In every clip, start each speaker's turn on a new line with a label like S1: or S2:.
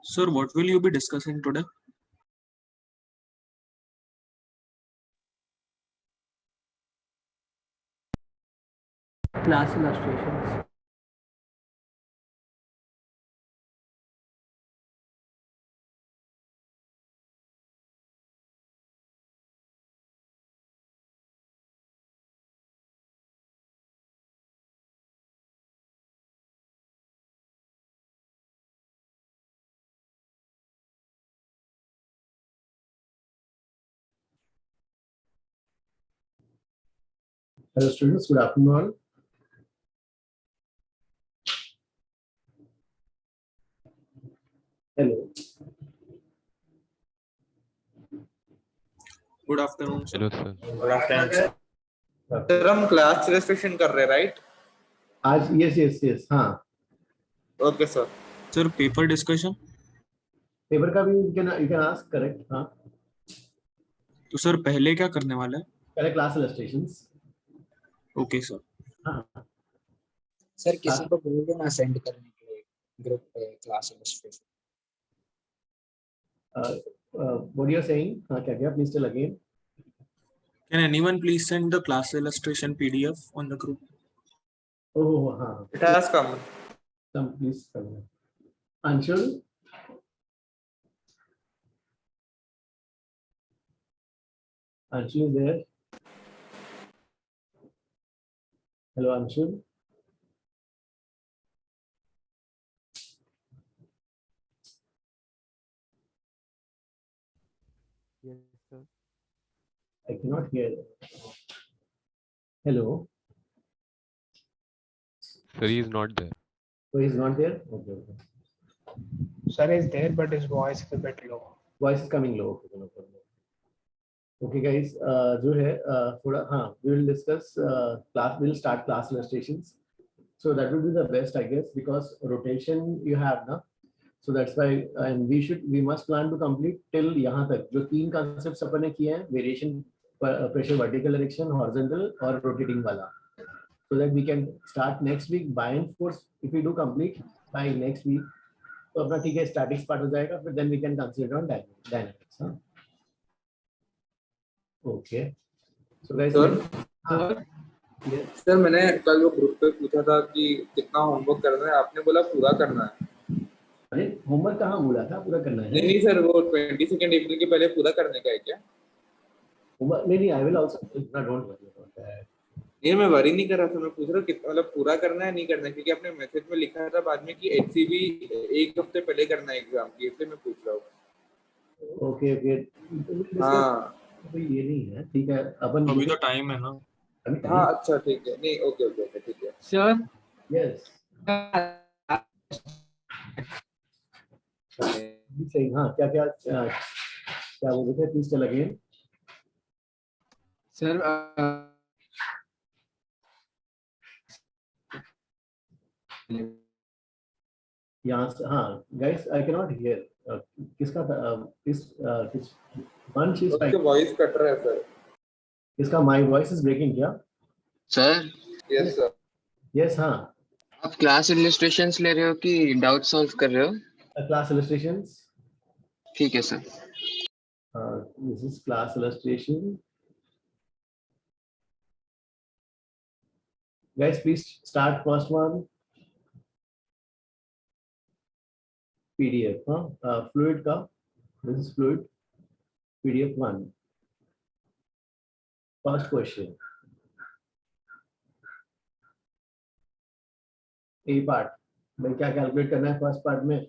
S1: Sir, what will you be discussing today?
S2: Class illustrations.
S3: Hello students, good afternoon. Hello.
S1: Good afternoon, sir.
S4: Hello, sir.
S5: Good afternoon sir हम class registration कर रहे हैं right
S3: आज yes हाँ
S5: okay sir
S1: Sir, paper discussion.
S3: Paper का भी you can ask correct हाँ
S1: तो सर पहले क्या करने वाला है?
S3: पहले क्लास illustrations
S1: ओके सर.
S3: हाँ
S6: सर किसी को बोल दो ना सेंड करने के लिए ग्रुप पे class illustration
S3: what you are saying हाँ क्या please tell again.
S1: Can anyone please send the class illustration PDF on the group?
S3: Oh हाँ
S5: it has come
S3: come please Anshul. Anshul is there. Hello Anshul.
S4: Yes, sir.
S3: I cannot hear. Hello.
S4: Sir, he is not there.
S3: So he is not there. Okay.
S7: Sir is there, but his voice is a bit low.
S3: Voice is coming low. Okay, no problem. Okay guys, जो है थोड़ा हाँ we will discuss class. We will start class illustrations. So that will be the best I guess because rotation you have ना. So that's why and we must plan to complete till यहाँ तक जो 3 concepts अपन ने किए हैं variation pressure vertical direction horizontal और rotating वाला. So that we can start next week by and force if we do complete by next week. तो अपना ठीक है statics part हो जाएगा फिर then we can consider on dynamics. हाँ. Okay. So guys.
S5: Sir sir मैंने कल वो ग्रुप पे पूछा था कि कितना होमवर्क करना है आपने बोला पूरा करना है
S3: अरे होमवर्क कहाँ बोला था पूरा करना है
S5: नहीं सर वो 22 अप्रैल के पहले पूरा करने का है क्या
S3: होमवर्क नहीं I will also don't worry about that
S5: नहीं मैं वरी नहीं कर रहा था मैं पूछ रहा हूँ कितना मतलब पूरा करना है नहीं करना है क्योंकि आपने मैसेज में लिखा था बाद में कि एचसीबी एक हफ्ते पहले करना है एग्जाम की इसलिए मैं पूछ रहा हूँ
S3: ओके
S5: हाँ
S3: तो ये नहीं है ठीक है अपन
S1: अभी तो टाइम है ना.
S5: हाँ अच्छा ठीक है नहीं ओके ओके ओके ठीक है
S7: Sir,
S3: यस सही हाँ क्या क्या क्या बोल रहे थे प्लीज टेल अगेन
S7: sir,
S3: यहाँ से हाँ guys I can not here किसका किस वंश इज
S5: उसका वॉइस कट रहा है सर
S3: किसका माय वॉइस इज ब्रेकिंग क्या
S8: सर
S5: यस सर
S3: यस हाँ
S8: आप क्लास इलस्ट्रेशंस ले रहे हो कि डाउट सॉल्व कर रहे हो?
S3: क्लास इलस्ट्रेशंस
S8: ठीक है sir.
S3: this is class illustration Guys, please start first one. PDF, fluid ka. This is fluid. PDF 1. First question. A part. भाई क्या कैलकुलेट करना है फर्स्ट पार्ट में?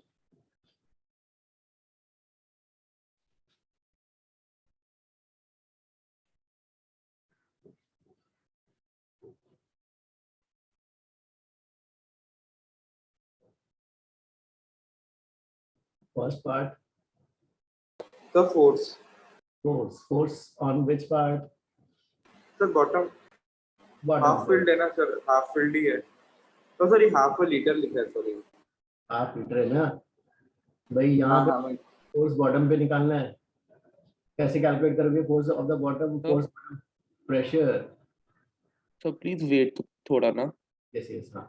S3: First part.
S5: The force.
S3: Force. Force on which part?
S5: Sir, bottom.
S3: Bottom.
S5: Half filled है ना sir, half filled ही है. तो sir ये half a liter लिखा है सॉरी.
S3: हाफ लीटर है ना भाई, यहाँ पे फोर्स बॉटम पे निकालना है. कैसे कैलकुलेट करोगे force of the bottom? Force pressure.
S2: So please wait थोड़ा ना.
S3: यस यस हाँ.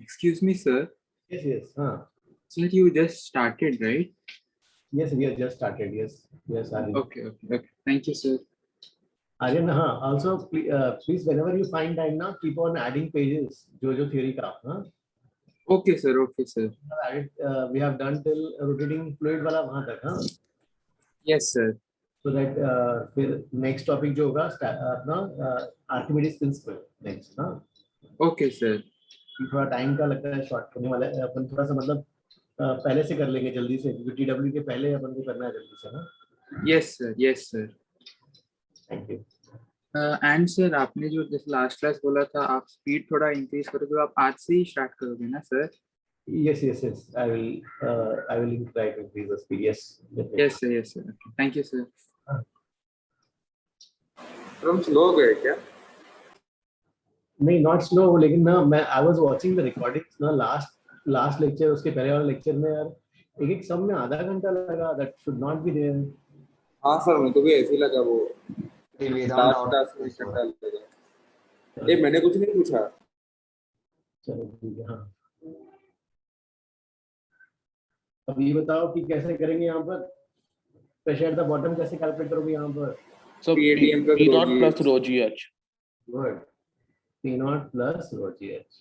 S9: Excuse me, sir.
S3: Yes yes हाँ.
S9: Sir, you just started, right?
S3: Yes, we have just started. Yes yes Aryan.
S9: Okay. Thank you, sir.
S3: Aryan हाँ. Also please whenever you find time now keep on adding pages. जो theory का हाँ.
S9: Okay, sir.
S3: We have done till rotating fluid वाला वहाँ तक हाँ.
S9: Yes, sir.
S3: So that फिर next topic जो होगा अपना Archimedes principle next हाँ.
S9: Okay, sir.
S3: थोड़ा टाइम का लगता है शॉर्ट होने वाला है. अपन थोड़ा सा मतलब पहले से कर लेंगे जल्दी से क्योंकि TW के पहले अपन को करना है जल्दी से ना.
S9: Yes, sir.
S3: Thank you.
S9: And sir, आपने जो जैसे लास्ट क्लास बोला था आप स्पीड थोड़ा इंक्रीज करोगे, आप आज से ही स्टार्ट करोगे ना sir?
S3: Yes. I will try to increase the speed. Yes.
S9: Yes, sir. Okay. Thank you, sir.
S5: हम स्लो हो गए क्या?
S3: नहीं नॉट स्लो लेकिन ना मैं I was watching the recordings ना लास्ट लेक्चर उसके पहले वाले लेक्चर में यार एक सब में आधा घंटा लगा. That should not be there.
S5: हाँ सर मेरे को भी ऐसे ही लगा वो.
S10: वेदांत
S5: टास्क में घंटा लगा. ये मैंने कुछ नहीं पूछा.
S3: चलो ठीक है हाँ. अब ये बताओ कि कैसे करेंगे यहाँ पर प्रेशर एट द बॉटम कैसे कैलकुलेट करोगे यहाँ पर?
S2: So
S5: PATM plus
S2: P naught
S5: rho
S2: plus
S5: GH.
S2: rho GH.
S3: Good. P naught plus rho GH.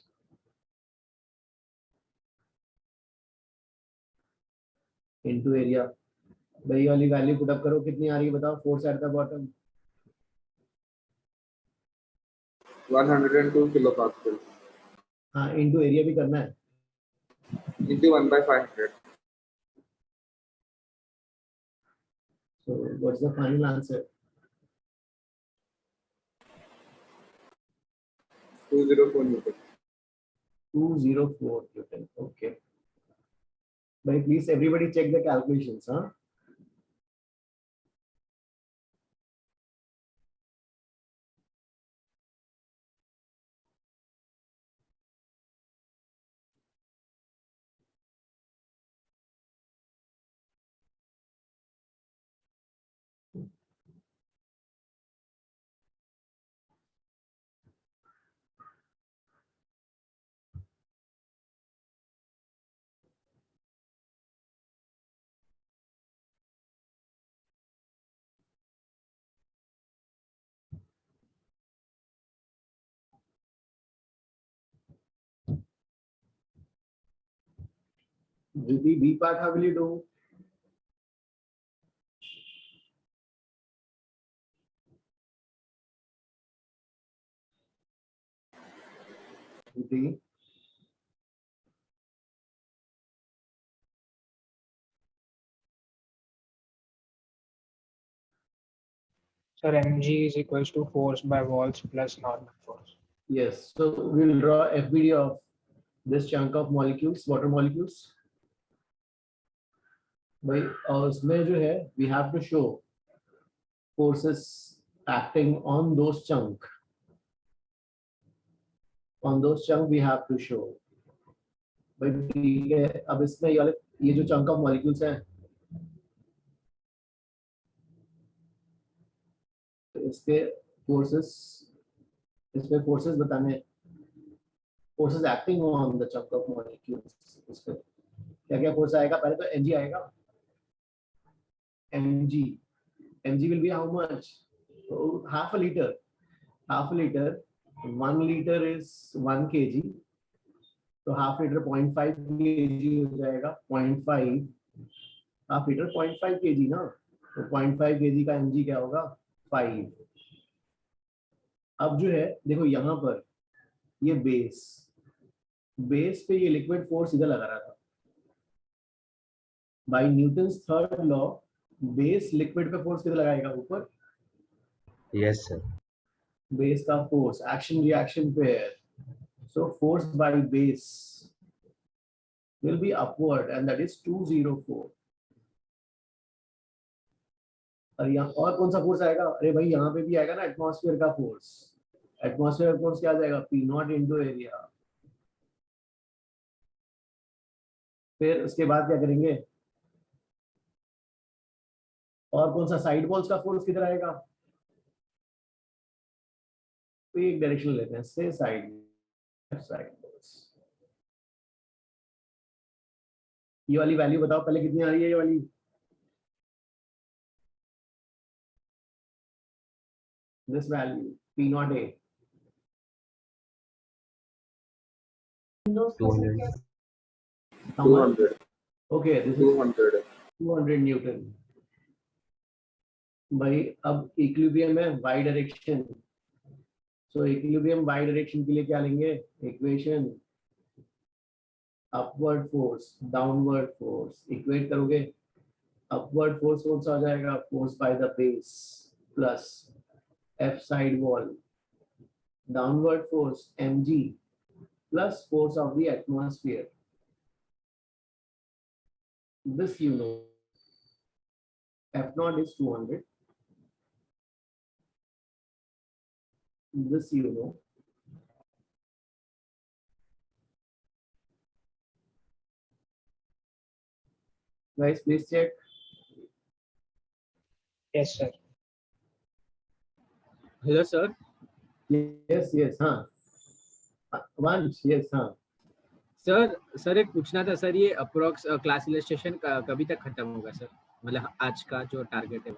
S3: into area. वही वाली वैल्यू पुट अप करो. कितनी आ रही है बताओ? Force at the bottom
S5: 102 kilopascal.
S3: हाँ into एरिया भी करना है.
S5: Into 1/500.
S3: So what's the final answer?
S5: 204 Newton.
S3: 204 Newton. Okay. But please everybody check the calculations, huh? The B part, how will you do? The
S7: Sir, mg is equals to force by walls plus normal force.
S3: Yes, so we'll draw FBD of this chunk of molecules, water molecules. भाई और उसमें जो है we have to show forces acting on those chunk. On those chunk we have to show. भाई ठीक है, अब इसमें ये जो chunk of molecules है, इसके forces बताने, forces acting on the chunk of molecules. इस पे क्या क्या force आएगा? पहले तो mg आएगा. mg will be how much? So half a liter. 1 liter is 1 kg. तो half liter 0.5 kg हो जाएगा. 0.5 half liter 0.5 kg ना. तो 0.5 kg का mg क्या होगा? 5. अब जो है देखो यहाँ पर ये बेस पे ये लिक्विड फोर्स इधर लगा रहा था. By Newton's third law base liquid पे फोर्स किधर लगाएगा? ऊपर.
S10: Yes, sir.
S3: बेस का force action reaction pair. So force by base will be upward and that is 204. और यहाँ और कौन सा फोर्स आएगा? अरे भाई यहाँ पे भी आएगा ना एटमॉस्फेयर का फोर्स. एटमॉस्फेयर फोर्स क्या आ जाएगा? P0 into area. फिर उसके बाद क्या करेंगे? और कौन सा साइड वॉल्स का फोर्स किधर आएगा? तो एक डायरेक्शन लेते हैं से साइड वॉल्स. ये वाली वैल्यू बताओ पहले कितनी आ रही है? ये वाली this value P0A
S10: 200.
S3: how much?
S5: 200.
S3: Okay, this is
S5: 200.
S3: 200 Newton. भाई अब इक्विलिब्रियम है y डायरेक्शन. सो इक्विलिब्रियम y डायरेक्शन के लिए क्या लेंगे? Equation upward force downward force. Equate करोगे अपवर्ड फोर्स कौन सा आ जाएगा? Force by the base plus F side wall. Downward force mg plus force of the atmosphere. This you know. F0 is 200. This you know. Guys, please check.
S7: Yes, sir.
S9: Hello sir.
S3: Yes, हाँ. Vansh, yes, हाँ.
S9: Sir एक पूछना था sir, ये approx class illustration कभी तक खत्म होगा सर? मतलब आज का जो टारगेट है.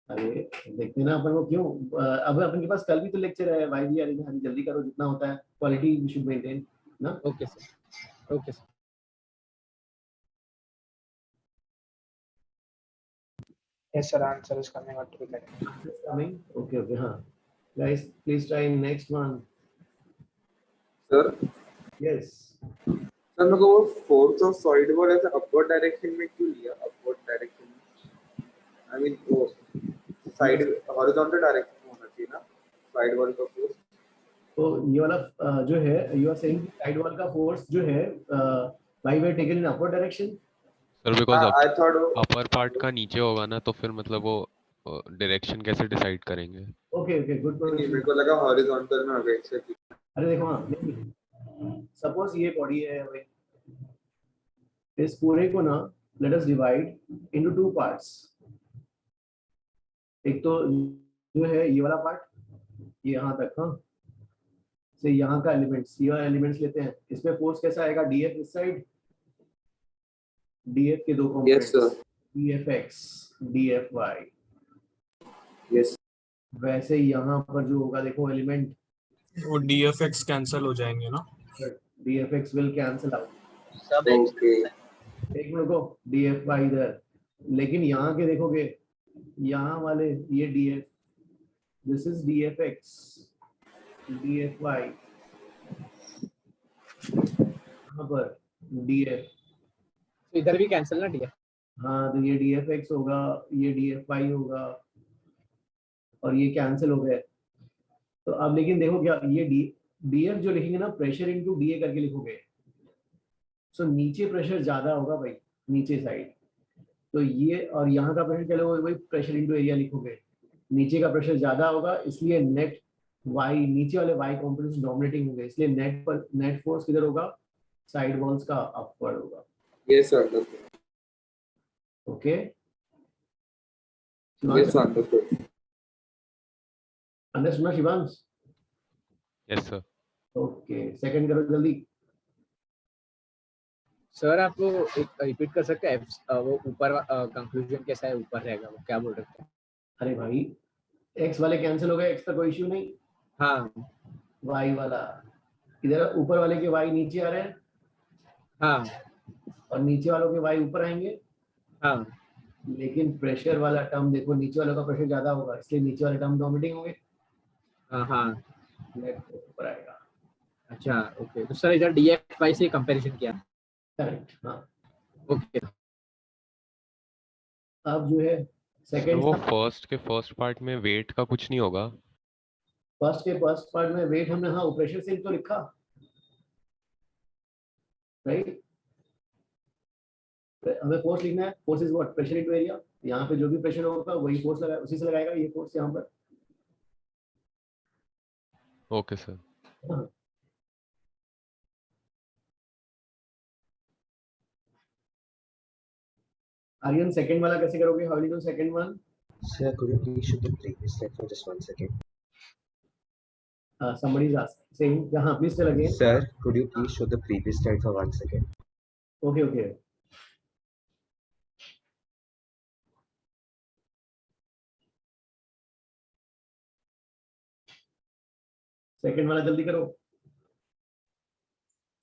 S3: अरे देखते ना अपन वो क्यों. अब अपन के पास कल भी तो लेक्चर है भाई जी. अरे जल्दी करो जितना होता है. क्वालिटी वी शुड मेंटेन ना.
S9: Okay sir. Okay sir.
S7: Yes, sir. Answer is coming out to be correct.
S3: Coming. Okay, हाँ. Guys, please try next one.
S5: Sir
S3: Yes.
S5: Sir मेरे को वो फोर्स ऑफ साइड वॉल ऐसे upward direction में क्यों लिया? Upward direction I mean वो side horizontal direction में होना चाहिए ना साइड वॉल का फोर्स.
S3: तो ये वाला जो है you are saying side wall का फोर्स जो है by way taken in upward direction.
S4: Sir because
S5: I thought
S4: upper part का नीचे होगा ना, तो फिर मतलब वो डायरेक्शन कैसे डिसाइड करेंगे?
S3: Okay good.
S5: मेरे को लगा हॉरिजॉन्टल में होगा एक्चुअली.
S3: अरे देखो हाँ, सपोज ये बॉडी है भाई. इस पूरे को ना let us divide into 2 parts. एक तो जो है ये वाला पार्ट ये यहाँ तक. हाँ से यहाँ का एलिमेंट्स, ये वाला एलिमेंट्स लेते हैं. इसमें फोर्स कैसा आएगा? डीएफ इस साइड, डीएफ के दो
S5: यस
S3: कंपोनेंट्स
S5: सर.
S3: डीएफएक्स डीएफवाई.
S5: यस
S3: वैसे यहाँ पर जो होगा देखो एलिमेंट
S1: वो dfx कैंसिल हो जाएंगे ना.
S3: डीएफएक्स विल कैंसिल आउट.
S5: ओके.
S3: एक मिनट को डीएफवाई इधर. लेकिन यहाँ के देखोगे यहाँ वाले ये डीएफ दिस इज डीएफएक्स डीएफवाई. यहाँ पर डीएफ
S9: तो इधर भी कैंसिल ना डीएफ.
S3: हाँ तो ये डीएफएक्स होगा, ये डीएफवाई होगा और ये कैंसिल हो गए. तो अब लेकिन देखो क्या ये डीएफ जो लिखेंगे ना प्रेशर इनटू डीए करके लिखोगे, सो नीचे प्रेशर ज्यादा होगा भाई, नीचे साइड। तो ये और यहाँ का प्रेशर चलो वही प्रेशर इनटू एरिया लिखोगे, नीचे का प्रेशर ज्यादा होगा, इसलिए नेट वाई नीचे वाले वाई कंपोनेंट्स डोमिनेटिंग होंगे, इसलिए नेट फोर्स किधर होगा, साइड वॉल्स का अपवर्ड होगा।
S5: Yes, sir. Understood.
S3: Okay
S5: Yes, sir. Understood.
S3: Understood ना Shivansh?
S4: Yes sir.
S3: Okay second करो जल्दी।
S9: सर आप वो एक रिपीट कर सकते हैं, वो ऊपर कंक्लूजन कैसा है, ऊपर रहेगा वो क्या बोल रहे थे?
S3: अरे भाई एक्स वाले कैंसिल हो गए, एक्स का कोई इश्यू नहीं,
S9: हाँ
S3: वाई वाला इधर ऊपर वाले के वाई नीचे आ रहे हैं
S9: हाँ
S3: और नीचे वालों के वाई ऊपर आएंगे,
S9: हाँ
S3: लेकिन प्रेशर वाला टर्म देखो नीचे वालों का प्रेशर ज्यादा होगा, इसलिए नीचे वाले टर्म डोमिनेटिंग होंगे,
S9: हाँ हाँ।
S3: नेट ऊपर आएगा।
S9: अच्छा ओके, तो सर इधर DFY से कंपैरिजन किया।
S3: करेक्ट हाँ।
S9: ओके
S3: अब जो है
S4: तो
S3: सेकंड
S4: वो फर्स्ट के फर्स्ट पार्ट में वेट का कुछ नहीं होगा?
S3: फर्स्ट के फर्स्ट पार्ट में वेट हमने हाँ प्रेशर से तो लिखा राइट, हमें फोर्स लिखना है, force is what, pressure into area, यहाँ पे जो भी प्रेशर होगा वही फोर्स लगा उसी से लगाएगा ये फोर्स यहाँ पर।
S4: Okay sir.
S3: हाँ। आर्यन सेकंड वाला कैसे करोगे, how will you do second one?
S10: Sir, could you please show the previous slide for just 1 second?
S3: Somebody is asking saying yeah please tell again.
S10: Sir, could you please show the previous slide for 1 second?
S3: Okay. Second वाला जल्दी करो।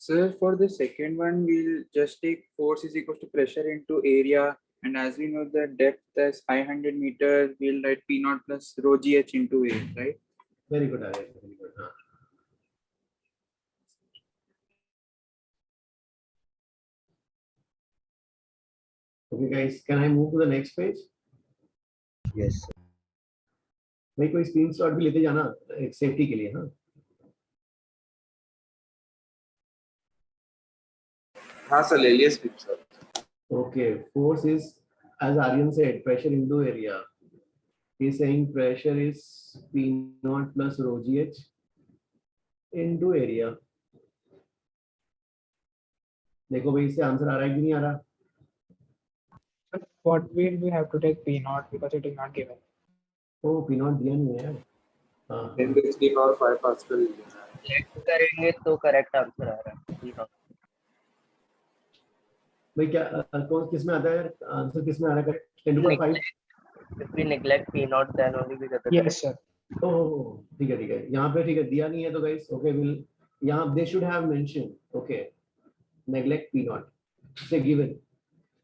S11: Sir, for the second one, we'll just take force is equal to pressure into area, and as we know the depth is 500 meters, we'll write P naught plus rho GH into A, right?
S3: Very good, Aryan. Very good. हाँ. Okay, guys, can I move to the next page?
S10: Yes, sir.
S3: भाई कोई screenshot भी लेते जाना एक safety के लिए। हाँ
S5: हाँ सर ले लिया screenshot.
S3: Okay, force is as Aryan said pressure into area. He's saying pressure is P naught plus rho GH into area. देखो भाई इससे आंसर आ रहा है कि नहीं आ रहा?
S7: What will we have to take P naught because it is not given?
S3: O P naught दिया नहीं है। हाँ
S5: 10 to the power 5 pascal
S2: check करेंगे तो करेक्ट आंसर आ रहा है। P naught।
S3: भाई क्या कौन किस में आता है आंसर, किस में आ रहा है? 10 to the power 5।
S2: If we neglect P naught then only we get the
S7: Yes, sir.
S3: ओह ठीक है यहाँ पे ठीक है दिया नहीं है तो गाइस ओके विल यहाँ they should have mention okay neglect P naught से given,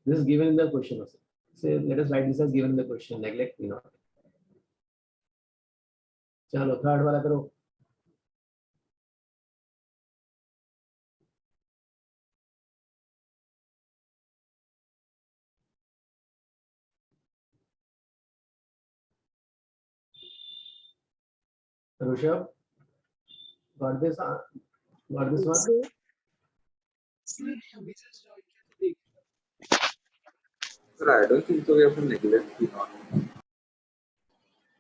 S3: this is given in the question also. Say let us write this as given in the question, neglect P naught। चलो third वाला करो। Rushabh, got this one?
S5: Sir I don't think so we have to neglect P naught।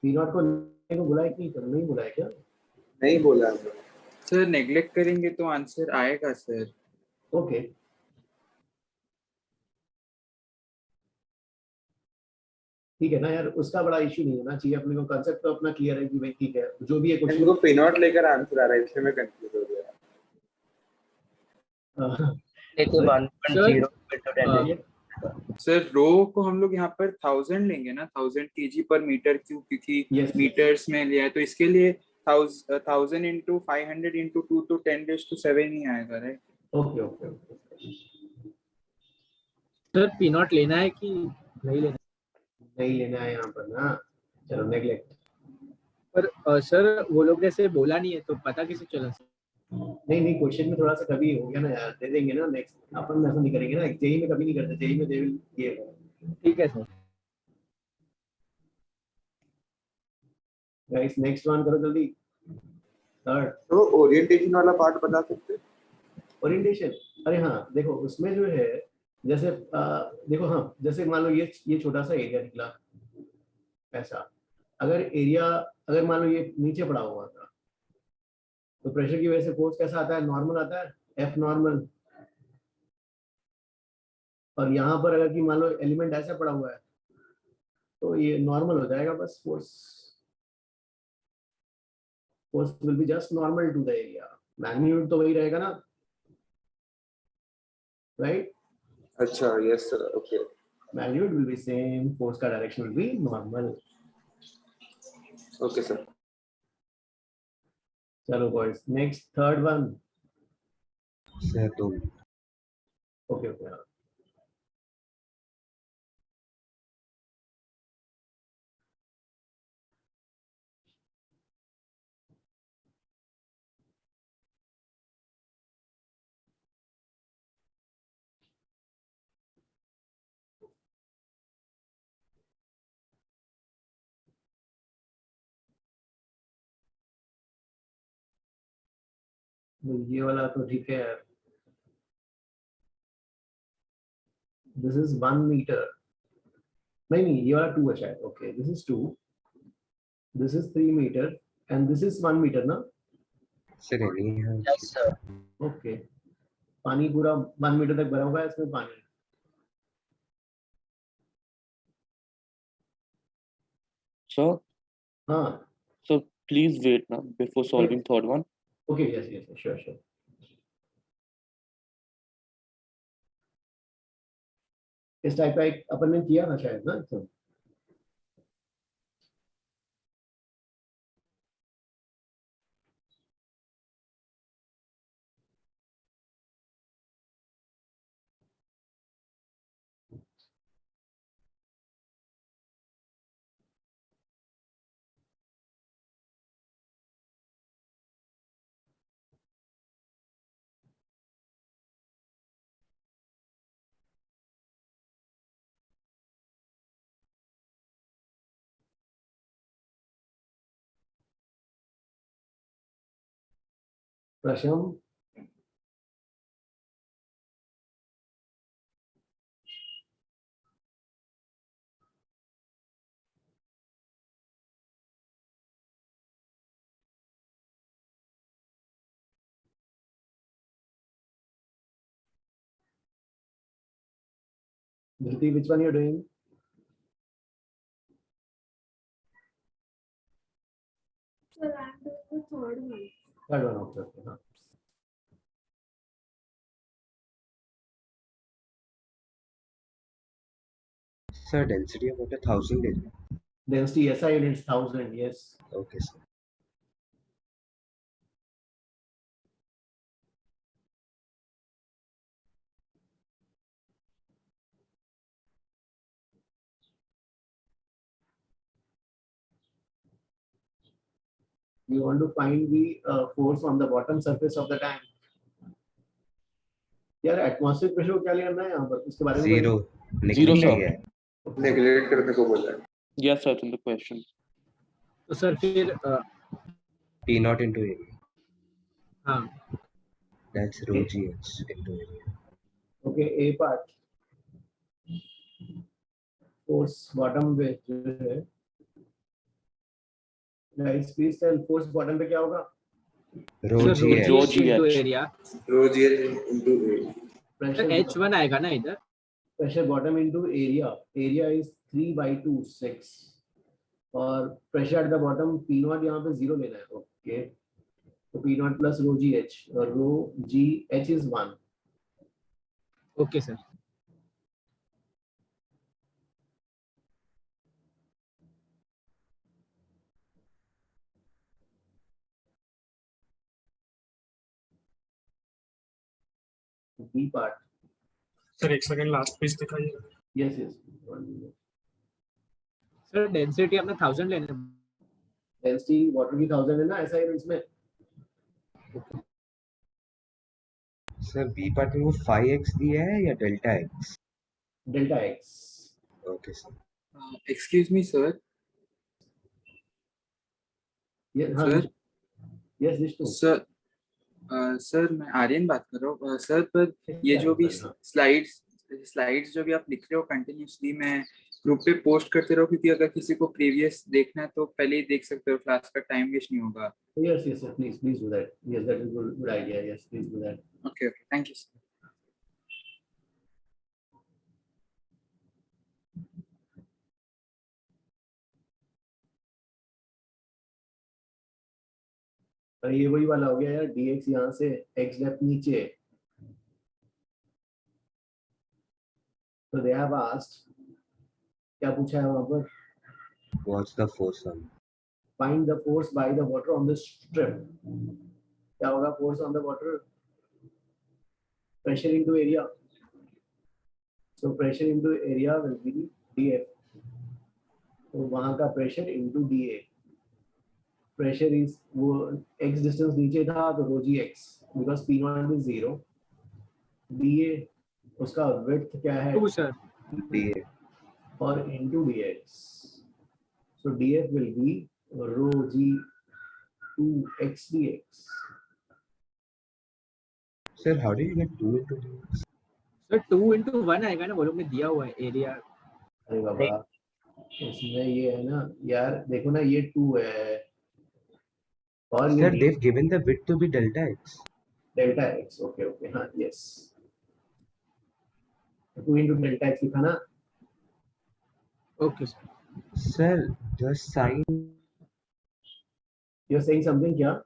S3: P naught को बुला है कि नहीं बुला है क्या?
S5: नहीं बोला है
S11: सर नेग्लेक्ट करेंगे तो आंसर आएगा सर।
S3: ओके ठीक है ना यार, उसका बड़ा इश्यू नहीं होना चाहिए, अपने को कंसेप्ट तो अपना क्लियर है कि भाई ठीक है जो भी है
S5: मेरे
S3: क्वेश्चन
S5: को P naught लेकर आंसर आ रहा है इसलिए मैं कंफ्यूज हो गया।
S2: देखो 1.0
S11: सर रो को हम लोग यहाँ पर 1000 लेंगे ना, 1000 kg पर मीटर क्यूब, क्योंकि
S3: Yes.
S11: मीटर्स में लिया है तो इसके लिए 1000 into 500 into 2 तो 10⁻⁷ ही आएगा right.
S3: Okay
S9: sir P naught लेना है कि नहीं लेना?
S3: नहीं लेना है यहाँ पर ना, चलो नेग्लेक्ट।
S9: पर सर वो लोग जैसे बोला नहीं है तो पता कैसे चला सर?
S3: नहीं क्वेश्चन में थोड़ा सा कभी हो गया ना यार, दे देंगे ना नेक्स्ट, अपन ऐसा नहीं करेंगे ना, जेई में कभी नहीं करते, जेई में दे विल ये
S9: ठीक है सर।
S3: गाइस नेक्स्ट वन करो जल्दी। थर्ड
S5: तो ओरिएंटेशन वाला पार्ट बता सकते हैं?
S3: ओरिएंटेशन, अरे हाँ देखो उसमें जो है जैसे देखो हाँ जैसे मान लो ये छोटा सा एरिया निकला ऐसा, अगर मान लो ये नीचे पड़ा हुआ था तो प्रेशर की वजह से फोर्स कैसा आता है, नॉर्मल आता है, एफ नॉर्मल। और यहाँ पर अगर कि मान लो एलिमेंट ऐसा पड़ा हुआ है तो ये नॉर्मल हो जाएगा बस, force will be just normal to the area, magnitude तो वही रहेगा ना, राइट?
S5: अच्छा, yes sir, okay.
S3: Magnitude will be same, force का direction will be normal.
S5: Okay sir.
S3: चलो boys, next third one.
S10: Sir 2
S3: okay okay हाँ। ये वाला तो ठीक है, दिस इज 1 मीटर, नहीं ये वाला 2 है शायद, okay this is 2, this is 3 metre and this is 1 metre ना?
S10: सर नहीं है।
S2: Yes sir.
S3: ओके, पानी पूरा 1 मीटर तक भरा हुआ है इसमें पानी।
S12: Sir,
S3: हाँ
S12: so please wait now before solving third one.
S3: Okay, yes yes sure sure. इस टाइप का एक अपन ने किया था शायद ना, तो Prasham Dhruti, which one you're doing?
S13: Sir, I'm doing the third one.
S3: Third one, okay, okay, हाँ.
S10: Sir, density about 1,000 ले लो.
S3: Density SI units 1000, yes.
S10: Okay, sir.
S3: You want to find the force on the bottom surface of the tank. यार atmospheric pressure को क्या लेना है यहाँ पर, उसके बारे में
S12: Zero, sir.
S5: नेगलेक्ट करने को बोला है।
S12: Yes, sir, in the question.
S9: तो सर फिर
S10: P naught into A.
S9: हाँ
S10: That's rho GH into area.
S3: Okay, A part. Force bottom पे जो है, guys please tell force bottom पे क्या होगा?
S10: Rho
S9: sir
S10: GH.
S9: rho GH into area,
S5: रो GH into ए।
S3: Pressure
S9: H1 आएगा ना इधर।
S3: pressure bottom into area. Area is 3/2 6 और pressure at the bottom P naught यहाँ पे 0 लेना है, okay? तो P naught plus rho GH और rho GH is 1.
S9: Okay sir.
S3: B part.
S1: Sir एक सेकंड लास्ट पेज दिखाइए।
S3: Yes, yes. 1 minute.
S9: Sir density अपना 1000 लेना है।
S3: Density water की 1000 है ना ऐसा ही इसमें।
S10: Sir, B part में वो 5x दिया है या delta x?
S3: Delta X.
S10: Okay, sir.
S11: Excuse me, sir.
S3: Yeah, हाँ,
S11: Sir?
S3: Yes, Vishnu.
S11: सर मैं आर्यन बात कर रहा हूँ सर, पर ये जो भी स्लाइड्स जो भी आप लिख रहे हो कंटिन्यूसली, मैं ग्रुप पे पोस्ट करते रहो, क्योंकि अगर किसी को प्रीवियस देखना है तो पहले ही देख सकते हो, क्लास का टाइम वेस्ट नहीं होगा।
S3: Yes, yes, sir. Please do that. Yes, that is good idea. Yes, please do that.
S11: Okay, thank you, sir.
S3: और ये वही वाला हो गया यार, dx यहाँ से x डेप्थ नीचे. So they have asked, क्या पूछा है वहाँ पर?
S10: What's the force on?
S3: Find the force by the water on the strip. क्या होगा force on the water? Pressure into area. So pressure into area will be dF. तो वहाँ का pressure into dA. Pressure is वो x distance नीचे था तो rho g x because p naught is 0. dA उसका width क्या है?
S9: 2 sir.
S10: dA.
S3: और into dx. So dF will be rho g 2x dx.
S10: Sir, how do you get 2 into dx?
S9: Sir 2 into 1 आएगा ना, वो लोग ने दिया हुआ है एरिया।
S3: अरे बाबा, इसमें ये है ना यार, देखो ना ये 2 है और
S10: Sir, they've given the width to be delta x.
S3: Delta x. Okay okay, हाँ यस, 2 into डेल्टा x लिखा ना।
S9: Okay sir.
S10: Sir, the sign.
S3: You're saying something क्या?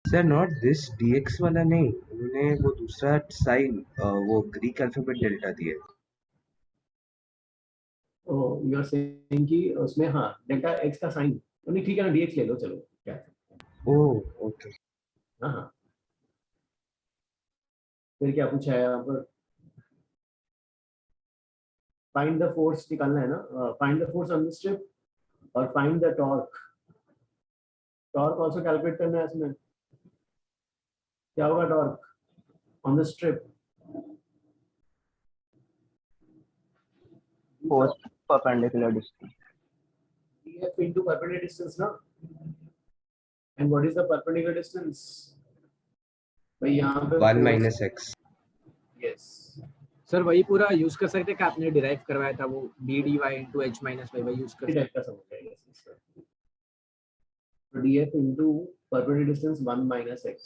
S10: Sir, not this dx वाला नहीं, उन्होंने वो दूसरा साइन वो ग्रीक अल्फाबेट डेल्टा दिया।
S3: Oh, you're saying कि उसमें हाँ डेल्टा x का साइन, नहीं ठीक है ना, dx ले लो चलो क्या।
S10: Oh okay.
S3: हाँ हाँ, फिर क्या पूछा है यहाँ पर? फाइंड द फोर्स निकालना है ना, find the force on the strip और find the torque. Torque also calculate करना है इसमें। क्या होगा torque on the strip?
S2: Force perpendicular distance.
S3: df into perpendicular distance ना, and what is the perpendicular distance? भाई यहाँ पे
S10: 1 minus x.
S3: yes.
S9: सर वही पूरा यूज कर सकते हैं कि आपने डिराइव करवाया था वो d dy into h minus y, वही यूज कर सकते हैं। So df into perpendicular distance 1 minus x.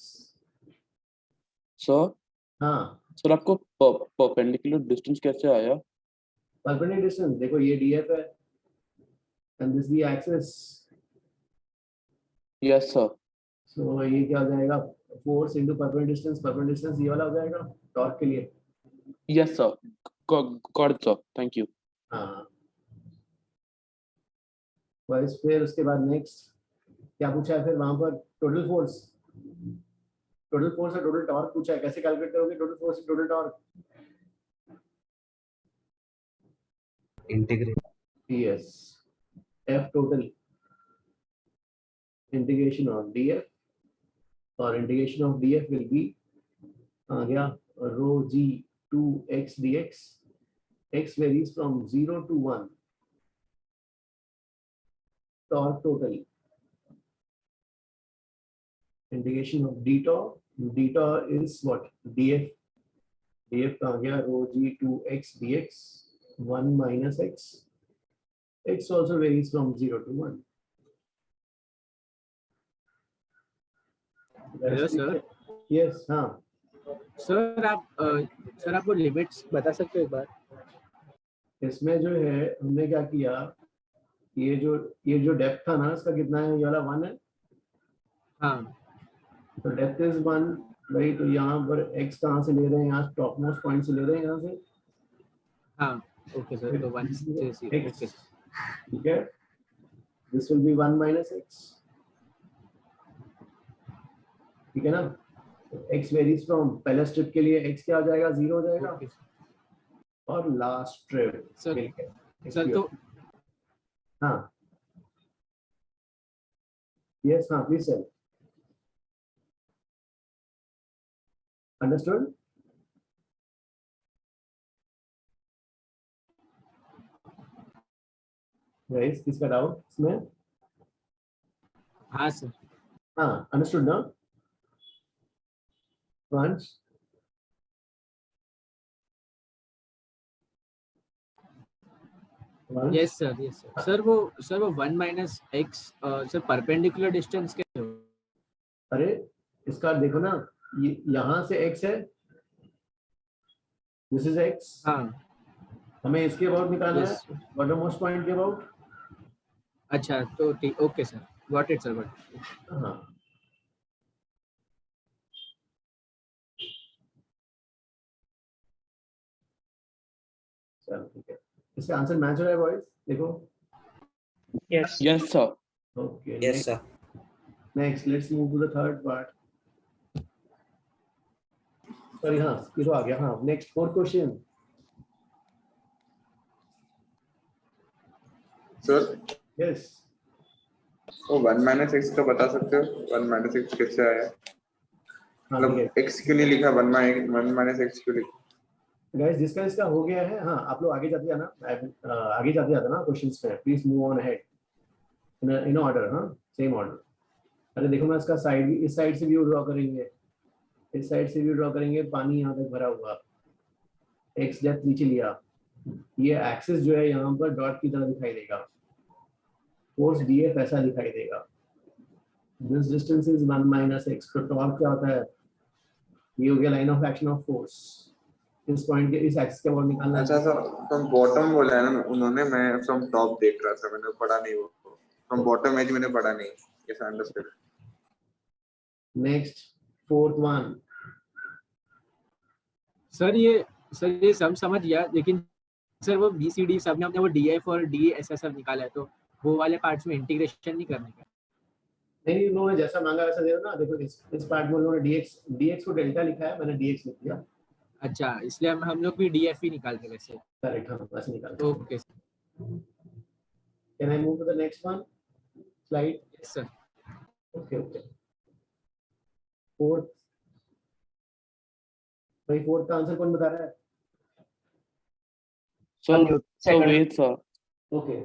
S12: Sir
S3: हाँ,
S12: सर आपको परपेंडिकुलर डिस्टेंस कैसे आया?
S3: perpendicular distance देखो ये df है and this the axis.
S12: Yes sir.
S3: So ये क्या हो जाएगा? force into perpendicular distance ये वाला हो जाएगा टॉर्क के लिए।
S12: Yes sir, got it sir, thank you.
S3: हाँ, बस फिर उसके बाद नेक्स्ट क्या पूछा है फिर वहां पर? टोटल फोर्स और टोटल टॉर्क पूछा है। कैसे कैलकुलेट करोगे टोटल फोर्स और total torque?
S10: Integrate.
S3: Yes, F total integration of df, और integration of df will be आ गया rho g 2x dx. x varies from 0 to 1. Torque total integration of d tau is what? df का आ गया rho g 2x dx 1 minus x. X also varies from 0 to 1.
S9: Hello sir.
S3: Yes हाँ
S9: sir आप वो limits बता सकते हो एक बार?
S3: इसमें जो है हमने क्या किया, ये जो डेप्थ था ना इसका कितना है? ये वाला 1 है।
S9: हाँ,
S3: तो डेप्थ इज 1 भाई, तो यहाँ पर x कहाँ से ले रहे हैं? यहाँ टॉप मोस्ट पॉइंट से ले रहे हैं यहाँ से।
S9: हाँ ओके सर, तो 1 से 0।
S3: x,
S9: ओके
S3: ठीक है, this will be 1 minus x, ठीक है ना। तो x वेरीज फ्रॉम, पहले स्ट्रिप के लिए x क्या हो जाएगा? 0 हो जाएगा, और लास्ट स्ट्रिप
S9: सर तो
S3: हाँ यस हाँ प्लीज सर, अंडरस्टूड? गाइस किसका डाउट इसमें?
S9: हाँ sir.
S3: Understood now? Once.
S9: Yes sir, yes sir. Sir वो 1 minus x sir perpendicular distance कैसे हो?
S3: अरे इसका देखो ना, यहाँ से x है, this is x.
S9: हाँ.
S3: हमें इसके अबाउट निकालना
S9: Yes,
S3: है,
S9: sir.
S3: बॉटममोस्ट पॉइंट के अबाउट.
S9: अच्छा तो ठीक, okay sir, got it sir, got.
S3: हाँ. चलो ठीक है, इसका आंसर मैच हो रहा है बॉयज, देखो.
S12: Yes, sir.
S3: Okay.
S6: Yes, sir.
S3: Next, let's move to the third part. Sorry, हाँ, ये तो आ गया. हाँ, next 4th question.
S5: Sir
S3: Yes.
S5: वो 1 minus x का बता सकते हो? 1 minus x कैसे आया? मतलब x क्यों नहीं लिखा? 1 minus x क्यों लिखा?
S3: Guys, जिसका इसका हो गया है, हाँ, आप लोग आगे जाते जाना, आगे जाते जाते ना क्वेश्चंस पे. Please move on ahead in order, हाँ, same order. अरे देखो ना, इसका साइड, इस साइड से व्यू ड्रॉ करेंगे, इस साइड से व्यू ड्रॉ करेंगे. पानी यहाँ तक भरा हुआ, x डेप्थ नीचे लिया, ये एक्सिस जो है यहाँ पर डॉट की तरह दिखाई देगा. फोर्स df ऐसा दिखाई देगा. This distance is 1 minus x. तो टॉर्क क्या होता है? ये हो गया line of action of force. इस पॉइंट के, इस एक्सिस के अबाउट निकालना है.
S5: अच्छा सर, फ्रॉम बॉटम बोला है ना उन्होंने, मैं फ्रॉम टॉप देख रहा था, मैंने पढ़ा नहीं वो. फ्रॉम बॉटम एज मैंने पढ़ा नहीं. Yes, I understood.
S3: Next 4th one.
S9: Sir ये सब समझ गया, लेकिन सर वो BCD सब ने अपने वो DF और DSS सब निकाला है, तो वो वाले पार्ट्स में इंटीग्रेशन नहीं करने का.
S3: नहीं, उन्होंने जैसा मांगा वैसा दे दो ना. देखो इस पार्ट में उन्होंने dx को डेल्टा लिखा है, मैंने dx लिख दिया.
S9: अच्छा, इसलिए हम लोग भी DF ही निकालते वैसे.
S3: करेक्ट, हाँ, वैसे निकालते.
S9: Okay.
S3: Can I move to the next one? Slide.
S9: Yes sir.
S3: Okay. 4th. भाई 4th का आंसर कौन बता रहा है?
S12: So wait, sir.
S3: Okay.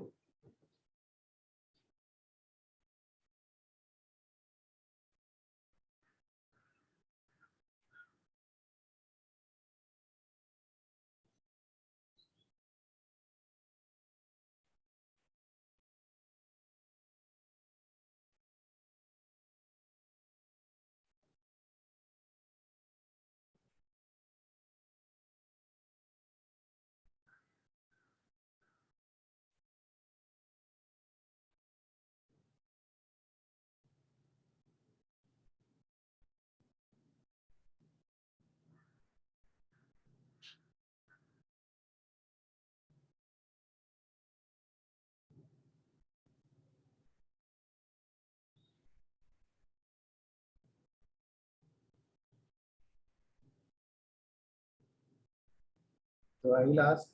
S3: So I will ask,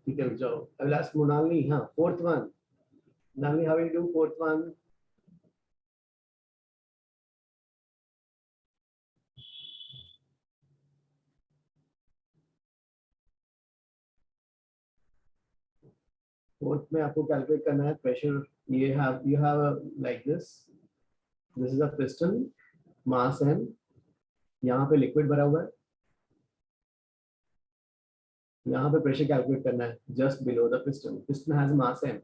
S3: ठीक है, जाओ. I will ask Monali. हाँ, 4th one. Monali, how will you do 4th one? Fourth में आपको कैलकुलेट करना है pressure. you have like this. This is a piston, mass m. यहाँ पे लिक्विड भरा हुआ है, यहाँ पे प्रेशर कैलकुलेट करना है just below the piston. Piston has mass m.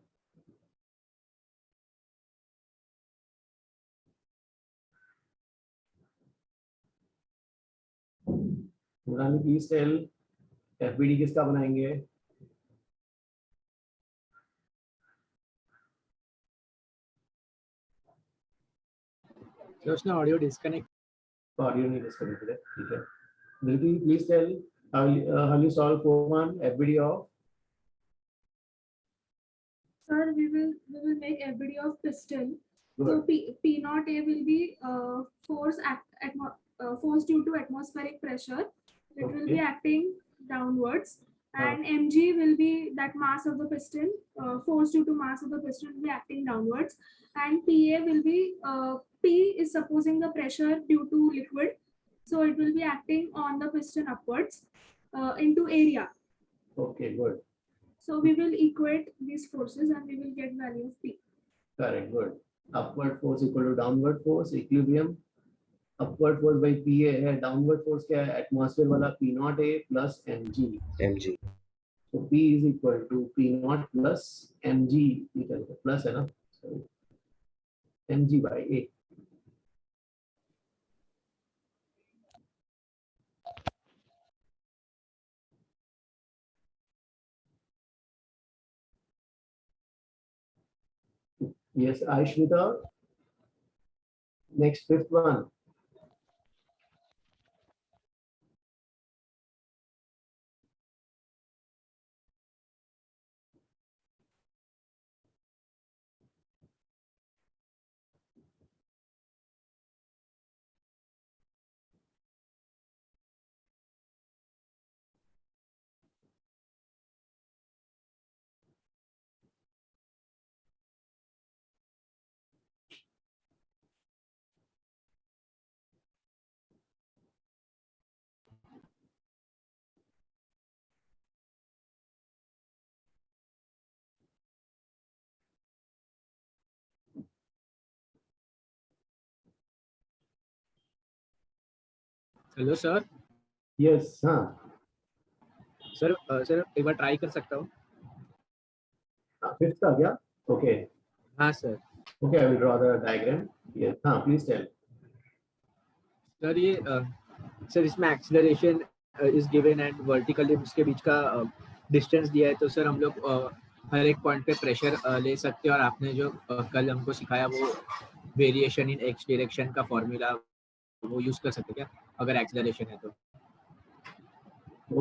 S3: Murani please tell, FBD किसका बनाएंगे?
S9: उसने ऑडियो डिस्कनेक्ट.
S3: ऑडियो नहीं डिस्कनेक्टेड है, ठीक है. Delhi please tell how you solve 4-1 FBD of?
S13: Sir, we will make FBD of piston.
S3: Good.
S13: So P naught A will be force due to atmospheric pressure. It will be acting downwards, and mg will be that mass of the piston. Force due to mass of the piston will be acting downwards, and Pa will be P is supposing the pressure due to liquid, so it will be acting on the piston upwards into area.
S3: Okay, good.
S13: So we will equate these forces and we will get value of P.
S3: Correct, good. Upward force equal to downward force, equilibrium upward force by P A है, downward force क्या है atmosphere वाला P nought A plus M G, तो P is equal to P not plus M G, plus है ना, M G by A. Yes, Aishmita. Next, fifth one.
S9: Hello sir.
S3: Yes, हाँ.
S9: Sir sir एक बार try कर सकता हूँ.
S3: Fifth का क्या? Okay.
S9: हाँ sir.
S3: Okay, I will draw the diagram. Yes, हाँ, please tell.
S9: सर ये सर इसमें acceleration is given and vertical limbs के बीच का डिस्टेंस दिया है, तो सर हम लोग हर एक पॉइंट पे प्रेशर ले सकते हैं, और आपने जो कल हमको सिखाया वो वेरिएशन इन एक्स डायरेक्शन का फॉर्मूला वो यूज कर सकते हैं क्या अगर एक्सीलरेशन है तो?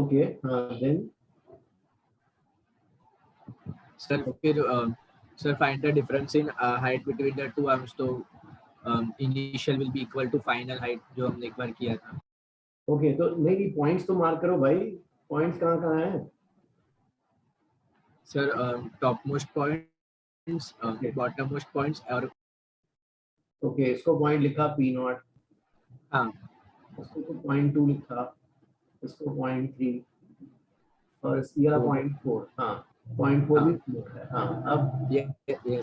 S3: Okay, then.
S9: सर फिर sir find the difference in height between the two arms, तो initial will be equal to final height जो हमने एक बार किया था.
S3: Okay, तो नहीं पॉइंट्स तो मार्क करो भाई, पॉइंट्स कहाँ हैं?
S9: Sir top most points, bottom most points और
S3: ओके, इसको पॉइंट लिखा P नॉट,
S9: हाँ,
S3: इसको तो 0.2 लिखा, इसको 0.3 और ये वाला 0.4. हाँ, 0.4 भी लिखा है. हाँ, अब
S9: ये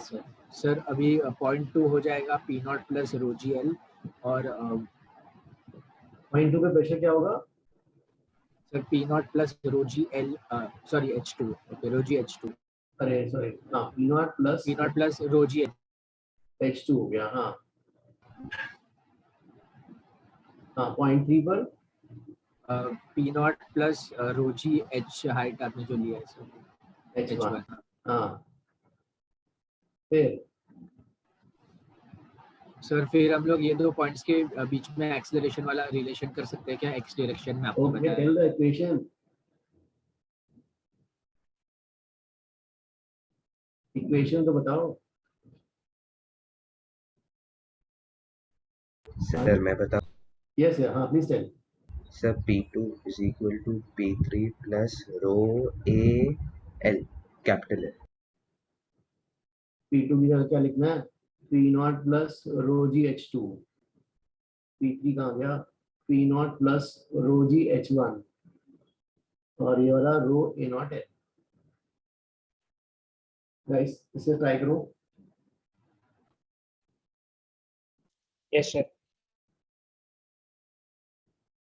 S9: सर अभी 0.2 हो जाएगा P नॉट प्लस रो जी एल, और
S3: 0.2 पे प्रेशर क्या होगा?
S9: Sir P naught plus rho जी L, sorry H2, okay rho g H2.
S3: अरे सॉरी, हाँ, P naught plus
S9: rho g
S3: H2 हो गया. हाँ हाँ, 0.3 पर
S9: P naught plus rho g H height आपने जो लिया है सर
S3: H1. हाँ, फिर
S9: सर फिर हम लोग ये दो पॉइंट्स के बीच में एक्सीलरेशन वाला रिलेशन कर सकते हैं क्या एक्स डायरेक्शन में? आपको
S3: okay, tell the equation. Equation तो बताओ
S10: सर. मैं बता.
S3: यस सर, हाँ please tell.
S10: Sir P2 is equal to P3 plus rho A L capital है.
S3: P2 की जगह क्या लिखना है? P naught plus rho g H2. P3 कहाँ गया? P naught plus rho g H1 और ये वाला रो A नॉट है. गाइस इसे ट्राई करो.
S7: Yes sir.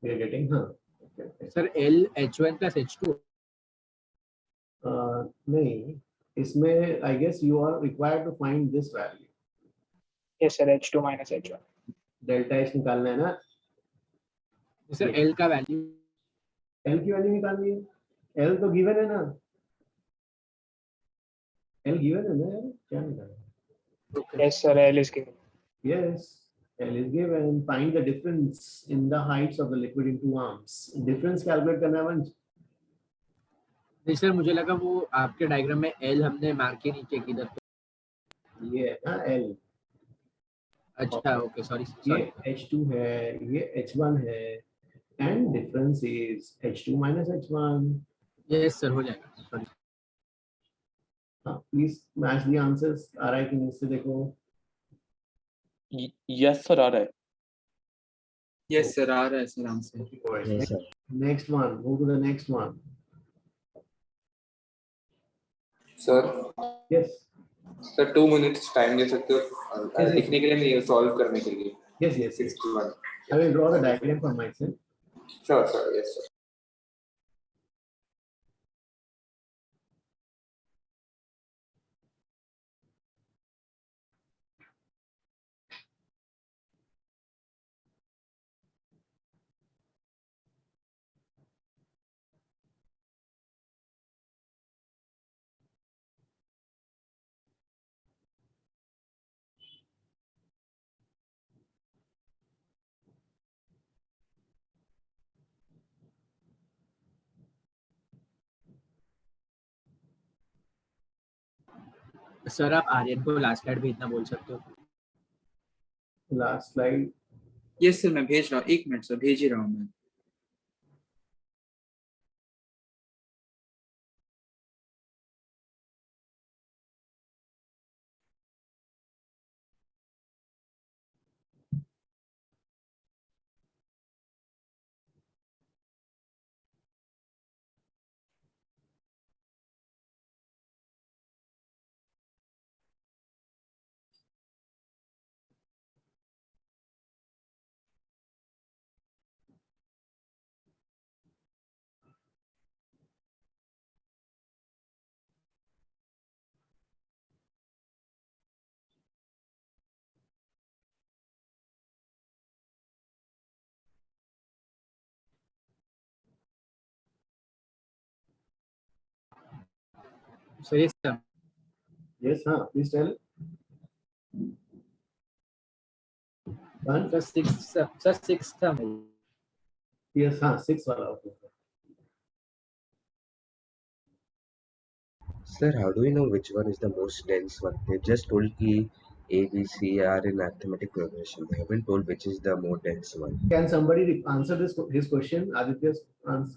S3: We are getting. हाँ
S9: sir L H1 plus H2.
S3: नहीं, इसमें I guess you are required to find this value.
S7: Yes sir, H2 minus H1.
S3: Delta H निकालना है ना
S9: sir L का वैल्यू,
S3: L की value निकालनी है. L तो गिवन है ना, L गिवन है ना यार, क्या निकालना?
S7: Yes sir, L is given.
S3: Yes, L is given. Find the difference in the heights of the liquid in two arms. Difference calculate करना है वंश.
S9: नहीं सर मुझे लगा वो आपके डायग्राम में L हमने मार्क ही नहीं किया किधर पे.
S3: ये है ना L.
S9: अच्छा ओके, सॉरी.
S3: ये H2 है, ये H1 है, and difference is H2 minus H1.
S9: Yes sir हो जाएगा. सॉरी.
S3: हाँ, please match the answers. आ रहा है कि नहीं इससे देखो.
S12: यस सर आ रहा है.
S11: यस सर आ रहा है sir answer.
S10: Yes, sir.
S3: Next one. Move to the next one.
S5: Sir,
S3: Yes.
S5: Sir 2 minutes time दे सकते हो लिखने के लिए नहीं, सॉल्व करने के लिए.
S3: Yes, yes, yes.
S5: 61.
S3: I will draw the diagram for myself.
S5: Sure, sure, yes, sir.
S9: Sir आप आर्यन को लास्ट स्लाइड भेजना बोल सकते हो.
S3: Last slide.
S11: यस सर मैं भेज रहा हूँ, 1 मिनट सर भेज ही रहा हूँ मैं.
S9: सर ये sir
S3: Yes, huh? Please tell. One.
S9: Sir 6 था.
S3: Yes, huh? 6 वाला. Okay.
S10: Sir, how do we know which one is the most dense one? They just told कि A, B, C are in arithmetic progression. They haven't told which is the more dense one.
S3: Can somebody answer his question? Aditya's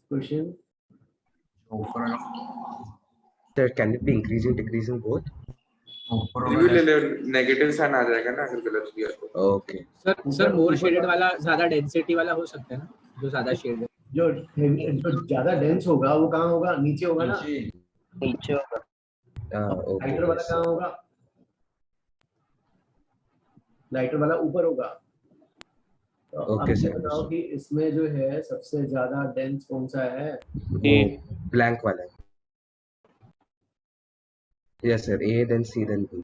S3: question.
S10: Sir, can it be increasing, decreasing both?
S5: Negative sign आ जाएगा ना अगर गलत किया तो.
S10: Okay.
S9: Sir मोर shaded वाला ज्यादा density वाला हो सकता है ना, जो ज्यादा शेड है.
S3: जो ज्यादा डेंस होगा वो कहाँ होगा? नीचे होगा ना.
S2: नीचे होगा.
S10: Okay.
S3: लाइटर वाला कहाँ होगा? लाइटर वाला ऊपर होगा. तो
S10: Okay,
S3: अब ये
S10: sir.
S3: बताओ कि इसमें जो है सबसे ज्यादा डेंस कौन सा है?
S10: वो blank वाला. Yes, sir. A, then C, then B.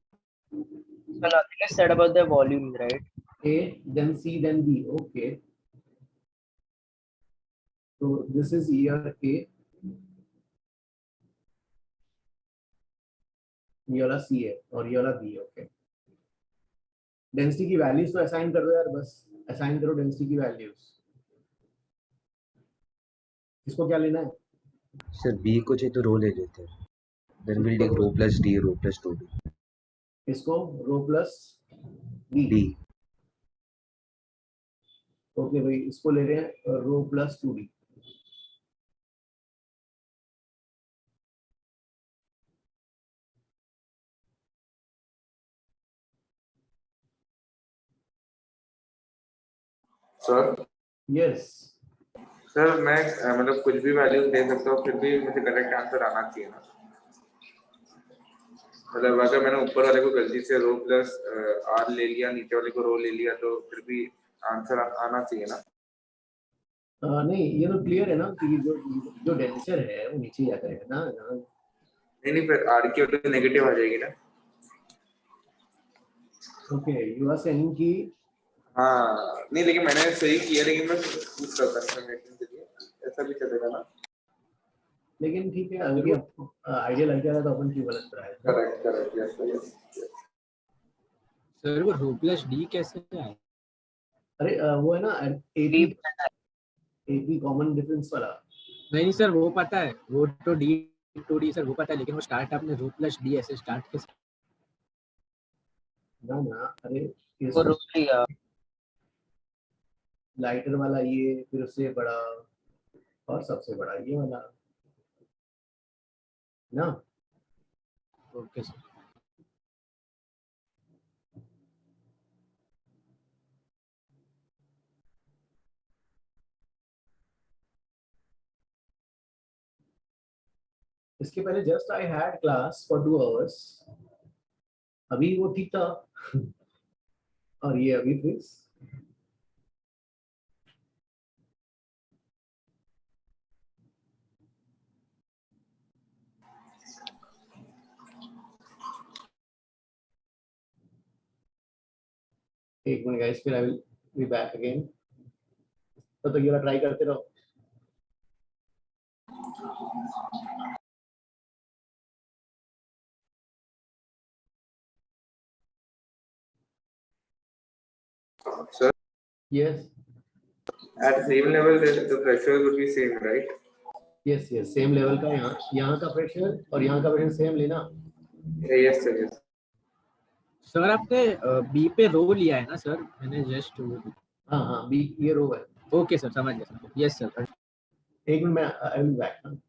S2: So nothing is said about the volume, right?
S3: A, then C, then B. Okay. So this is here A. ये वाला C है और ये वाला B. Okay. डेंसिटी की values तो assign कर दो यार, बस असाइन करो डेंसिटी की वैल्यूज. इसको क्या लेना है?
S10: Sir, B को चाहिए तो रो ले लेते हैं. Then we'll take rho plus D, rho plus 2D.
S3: इसको rho plus D.
S10: D.
S3: Okay भाई, इसको ले रहे हैं rho plus 2D.
S5: Sir
S3: yes.
S5: Sir मैं मतलब कुछ भी वैल्यूज दे सकता हूँ, फिर भी मुझे करेक्ट आंसर आना चाहिए ना. मतलब अगर मैंने ऊपर वाले को गलती से रो प्लस आर ले लिया, नीचे वाले को रो ले लिया, तो फिर भी आंसर आना चाहिए ना.
S3: नहीं, ये तो क्लियर है ना कि जो डेंसर है वो नीचे जाता है ना.
S5: नहीं फिर आर की वैल्यू नेगेटिव आ जाएगी ना.
S3: ओके, यू आर सेइंग कि
S5: हाँ नहीं, लेकिन मैंने सही किया, लेकिन मैं पूछ रहा था कंफर्मेशन के लिए, ऐसा भी चलेगा ना.
S3: लेकिन ठीक है, अगर ये आइडिया लग जाएगा तो अपन क्यों गलत कराए.
S5: Correct correct. Yes yes.
S9: Sir वो रो प्लस डी कैसे आए?
S3: अरे वो है ना एपी कॉमन डिफरेंस वाला.
S9: नहीं सर वो पता है, वो तो डी टू डी सर वो पता है, लेकिन वो स्टार्ट आपने रो प्लस डी ऐसे स्टार्ट कैसे?
S3: ना अरे
S2: वो रोक लिया.
S3: लाइटर वाला ये, फिर उससे बड़ा और सबसे बड़ा ये वाला ना.
S9: Okay sir.
S3: इसके पहले just I had class for 2 hours. अभी वो ठीक था और ये अभी फिर एक मिनट गाइस, फिर I will be back again. तो ये वाला ट्राई करते रहो।
S5: Sir,
S3: Yes,
S5: at same level, the pressure would be same, right?
S3: yes, yes, same level का यहाँ का प्रेशर और यहाँ का प्रेशर सेम लेना।
S5: Yes, sir. Yes.
S9: सर आपने बी पे रो लिया है ना सर? मैंने जस्ट
S3: हाँ हाँ, बी ये रो है।
S9: ओके सर, समझ गया। Yes sir.
S3: एक मिनट, मैं आई विल बैक।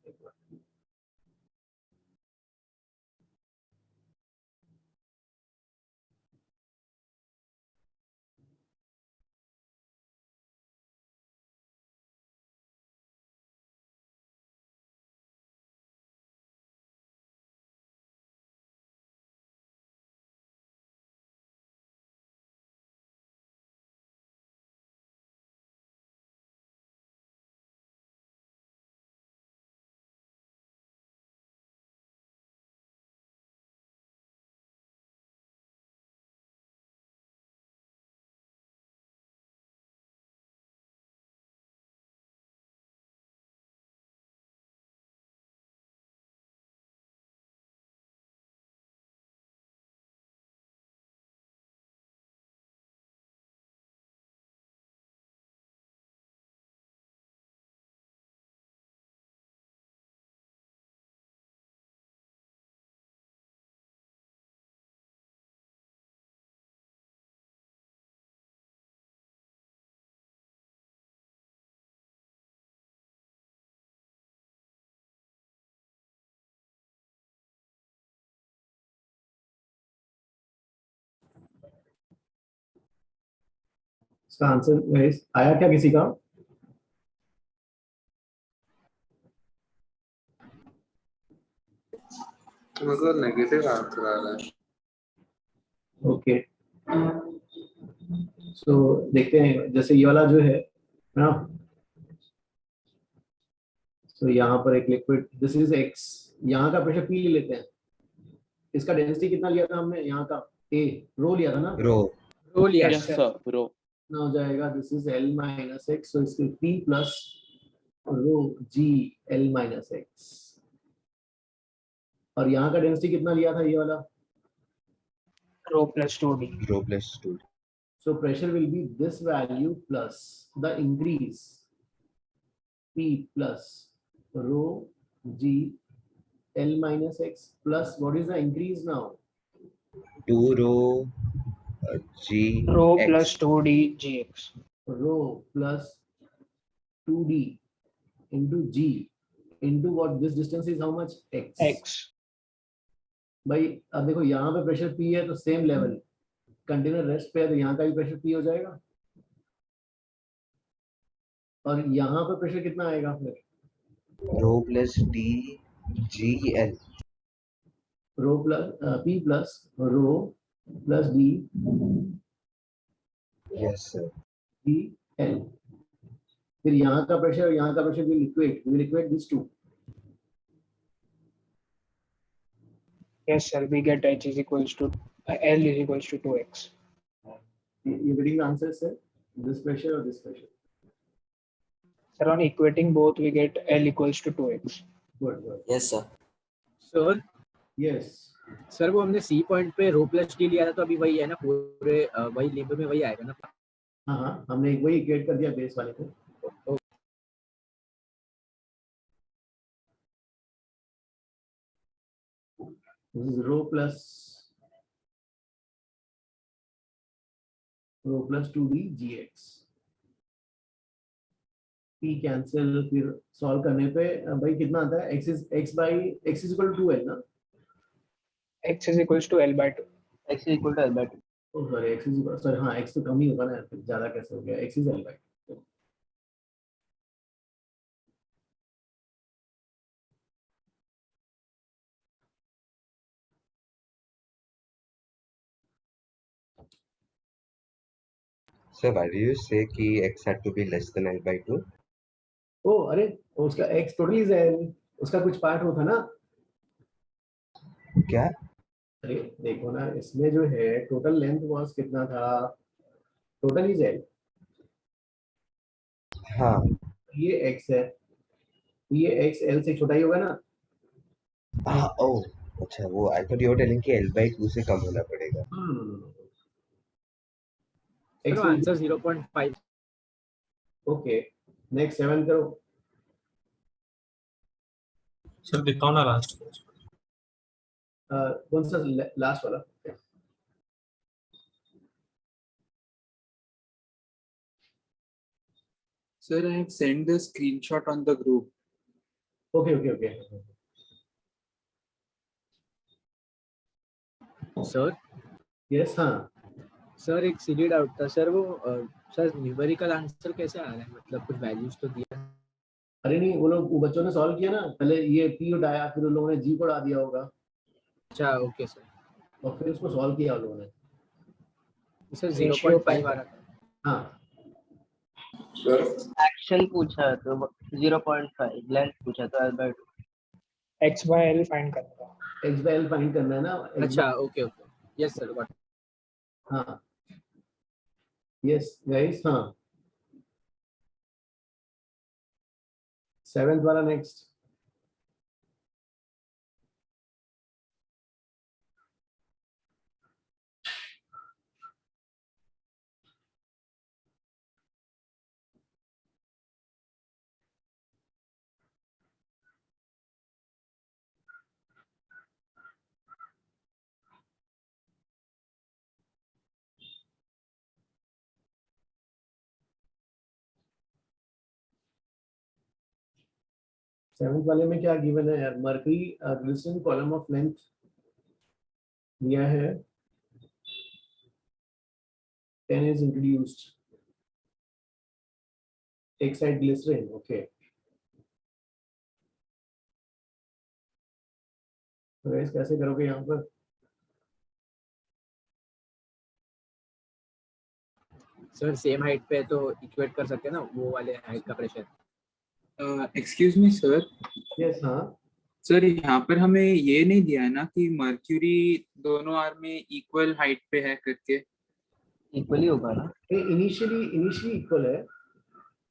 S3: इसका आंसर गाइस आया क्या किसी का?
S5: मेरे को नेगेटिव आंसर आ रहा है।
S3: ओके, सो देखते हैं। जैसे ये वाला जो है ना, तो यहाँ पर एक लिक्विड, दिस इज एक्स, यहाँ का प्रेशर पी ले लेते हैं। इसका डेंसिटी कितना लिया था हमने? यहाँ का ए रो लिया था ना?
S9: रो लिया
S12: Yes, sir. Bro.
S3: ना हो जाएगा, this is L minus X, so इसके पी प्लस रो जी एल माइनस एक्स। और यहाँ का डेंसिटी कितना लिया था ये वाला?
S7: Rho plus 2d.
S10: Rho plus 2.
S3: So pressure will be this value plus the increase P plus rho G L minus X plus what is the increase now?
S10: 2 rho G
S7: Rho
S10: X.
S7: plus 2d gx.
S3: Rho plus 2D into G into what? This distance is how much? X.
S7: X.
S3: भाई अब देखो यहाँ पे pressure P है तो same level, container rest पे है तो यहाँ का भी प्रेशर P हो जाएगा। और यहाँ पे प्रेशर कितना आएगा फिर?
S10: Rho plus D G L.
S3: Rho plus P plus rho plus D
S10: Yes, sir.
S3: G L। फिर यहाँ का प्रेशर और यहाँ का pressure will equate these two।
S7: Yes, sir. We get H is equals to L is equals to 2x.
S3: You're getting the answer, sir? This pressure or this pressure?
S7: Sir, on equating both, we get L equals to 2x.
S3: Good, good.
S6: Yes, sir.
S9: Sir
S3: Yes.
S9: Sir वो हमने C point पे रो plus D लिया था, तो अभी वही है ना, पूरे वही लिंब में वही आएगा ना?
S3: हाँ हाँ, हमने एक वही इक्वेट कर दिया बेस वाले को। This is rho plus 2d gx। p cancel, फिर सॉल्व करने पे भाई कितना आता है? x is equal to 2l ना?
S7: X is equals to L by 2.
S2: X is equal to L by 2.
S3: Oh sorry, x is equal, sorry हाँ, x तो कम ही होगा ना, ज्यादा कैसे हो गया? x is l by 2।
S10: So why do you say कि x had to be less than L by 2?
S3: ओ अरे उसका x टोटल इज L, उसका कुछ पार्ट होता ना।
S10: क्या?
S3: अरे देखो ना, इसमें जो है टोटल लेंथ वाज कितना था, टोटल इज L,
S10: हाँ
S3: ये x है, ये x L से छोटा ही होगा ना।
S10: हाँ ओ अच्छा वो I thought you were telling कि L by 2 से कम होना पड़ेगा।
S3: x
S9: answer 0.5।
S3: ओके नेक्स्ट 7 करो।
S1: सर दिखाओ ना लास्ट पेज।
S3: कौन सा लास्ट वाला?
S11: Sir, I have sent the screenshot on the group.
S3: Okay okay okay.
S9: Sir
S3: yes हाँ
S9: सर एक सीधी डाउट था सर, वो सर न्यूमेरिकल आंसर कैसे आ रहा है, मतलब कुछ वैल्यूज तो दिया।
S3: अरे नहीं, वो बच्चों ने सॉल्व किया ना, पहले ये p उठाया, फिर उन लोगों ने g को उड़ा दिया होगा,
S9: अच्छा ओके सर,
S3: और फिर उसको सॉल्व किया उन लोगों ने।
S9: सर 0.5 आ रहा था।
S3: हाँ
S2: एक्शन पूछा है तो 0.5, लेंथ पूछा तो L by 2।
S7: x by L find करना था।
S3: x by L फाइंड करना है ना।
S9: अच्छा okay okay yes sir what.
S3: हाँ यस गाइस हाँ 7th वाला नेक्स्ट। सेवंथ वाले में क्या गिवन है यार? Mercury glycerine column of length दिया है, 10 is introduced, एक साइड ग्लिसरीन। ओके तो गाइस कैसे करोगे यहाँ पर?
S9: सर सेम हाइट पे तो इक्वेट कर सकते हैं ना वो वाले हाइट का pressure.
S11: Excuse me sir.
S3: Yes हाँ
S11: सर यहाँ पर हमें ये नहीं दिया है ना कि मर्क्यूरी दोनों आर्म में इक्वल हाइट पे है करके।
S2: इक्वली होगा ना?
S3: इनिशियली इक्वल है,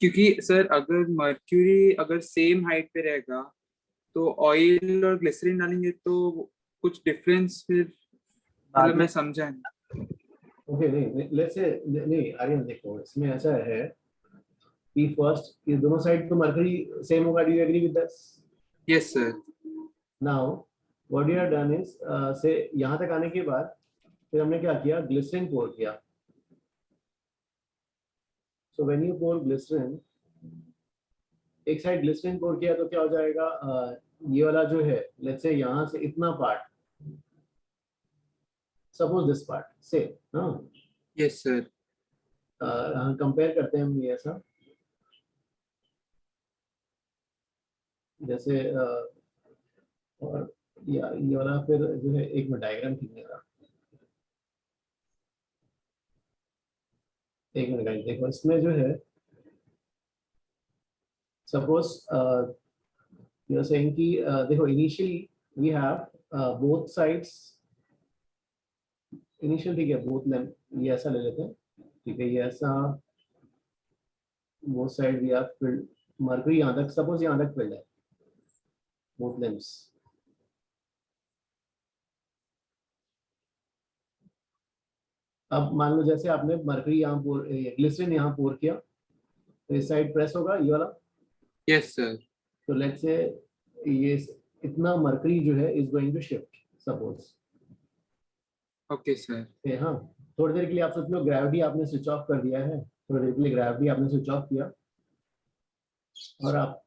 S11: क्योंकि सर अगर मर्क्यूरी अगर सेम हाइट पे रहेगा तो ऑयल और ग्लिसरीन डालेंगे तो कुछ डिफरेंस फिर मतलब मैं समझा नहीं।
S3: ओके नहीं लेट्स से नहीं आर्यन देखो इसमें ऐसा है कि फर्स्ट ये दोनों साइड तो मर्करी सेम होगा। Do you agree with this?
S11: Yes sir.
S3: Now what you have done is से यहाँ तक आने के बाद फिर हमने क्या किया, ग्लिसरीन पोर किया। So when you pour glycerine, एक साइड ग्लिसरीन पोर किया तो क्या हो जाएगा, ये वाला जो है लेट्स से यहाँ से इतना पार्ट, सपोज दिस पार्ट से हाँ
S11: यस सर।
S3: कंपेयर करते हैं हम ये ऐसा, जैसे और ये वाला फिर जो है एक मिनट डायग्राम खींचने का, एक मिनट गाइस देखो इसमें जो है सपोज यू आर सेइंग कि देखो initially we have both sides, initial ठीक है बोथ लेंथ, ये ऐसा ले लेते हैं ठीक है, ये ऐसा both side we have filled, mercury यहाँ तक सपोज यहाँ तक फिल्ड है बोथ लेंथ्स। अब मान लो जैसे आपने मर्करी यहाँ पोर, ग्लिसरीन यहाँ पोर किया तो इस साइड प्रेस होगा ये वाला।
S11: Yes sir.
S3: तो लेट्स से ये इतना मर्करी जो है is going to shift suppose.
S11: Okay sir.
S3: हाँ थोड़ी देर के लिए आप सोच लो ग्रेविटी आपने स्विच ऑफ कर दिया है, थोड़ी देर के लिए ग्रेविटी आपने स्विच ऑफ किया और आप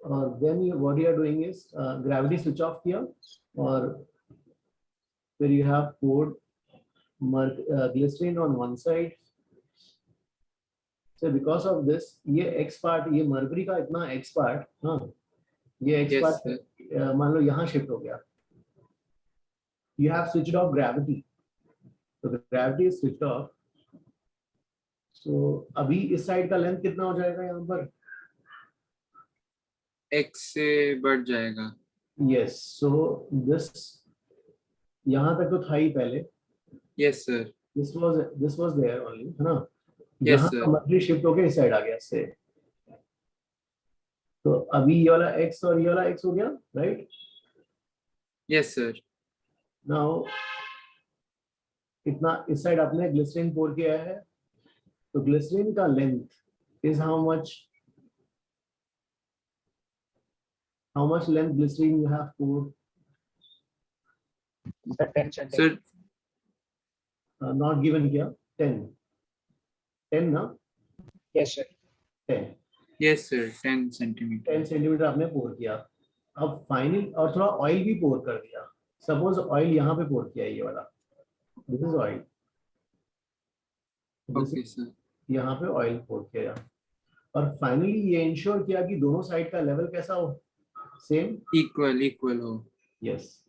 S3: और then you what you are doing is gravity switch off किया और फिर you have poured glycerine on one side. So because of this ये x पार्ट, ये मर्करी का इतना x पार्ट, हाँ ये x पार्ट मान लो यहाँ शिफ्ट हो गया, you have switched off gravity, so the gravity is switched off, So अभी इस साइड का लेंथ कितना हो जाएगा यहाँ पर?
S11: x से बढ़ जाएगा।
S3: Yes, so this यहाँ तक तो था ही पहले.
S11: Yes sir.
S3: This was there only, है ना?
S11: Yes
S3: यहाँ
S11: sir.
S3: का मर्करी शिफ्ट होके इस साइड आ गया इससे. तो अभी ये वाला x और ये वाला x हो गया, right?
S11: Yes sir.
S3: Now इतना इस साइड आपने ग्लिसरीन पोर किया है, तो ग्लिसरीन का length is how much? How much length glycerin you have poured?
S7: The 10
S11: Sir,
S7: centimeters.
S3: Not given here. 10. 10 ना?
S7: Yes sir.
S3: 10.
S11: yes sir, 10 centimeter.
S3: 10 centimetre आपने पोर किया. अब फाइनल और थोड़ा ऑयल भी पोर कर दिया. सपोज ऑयल यहाँ पे पोर किया ये वाला. This is oil.
S11: Okay sir.
S3: यहाँ पे ऑयल पोर किया और फाइनली ये इंश्योर किया कि दोनों साइड का लेवल कैसा हो? सेम.
S11: Equal हो.
S3: यस,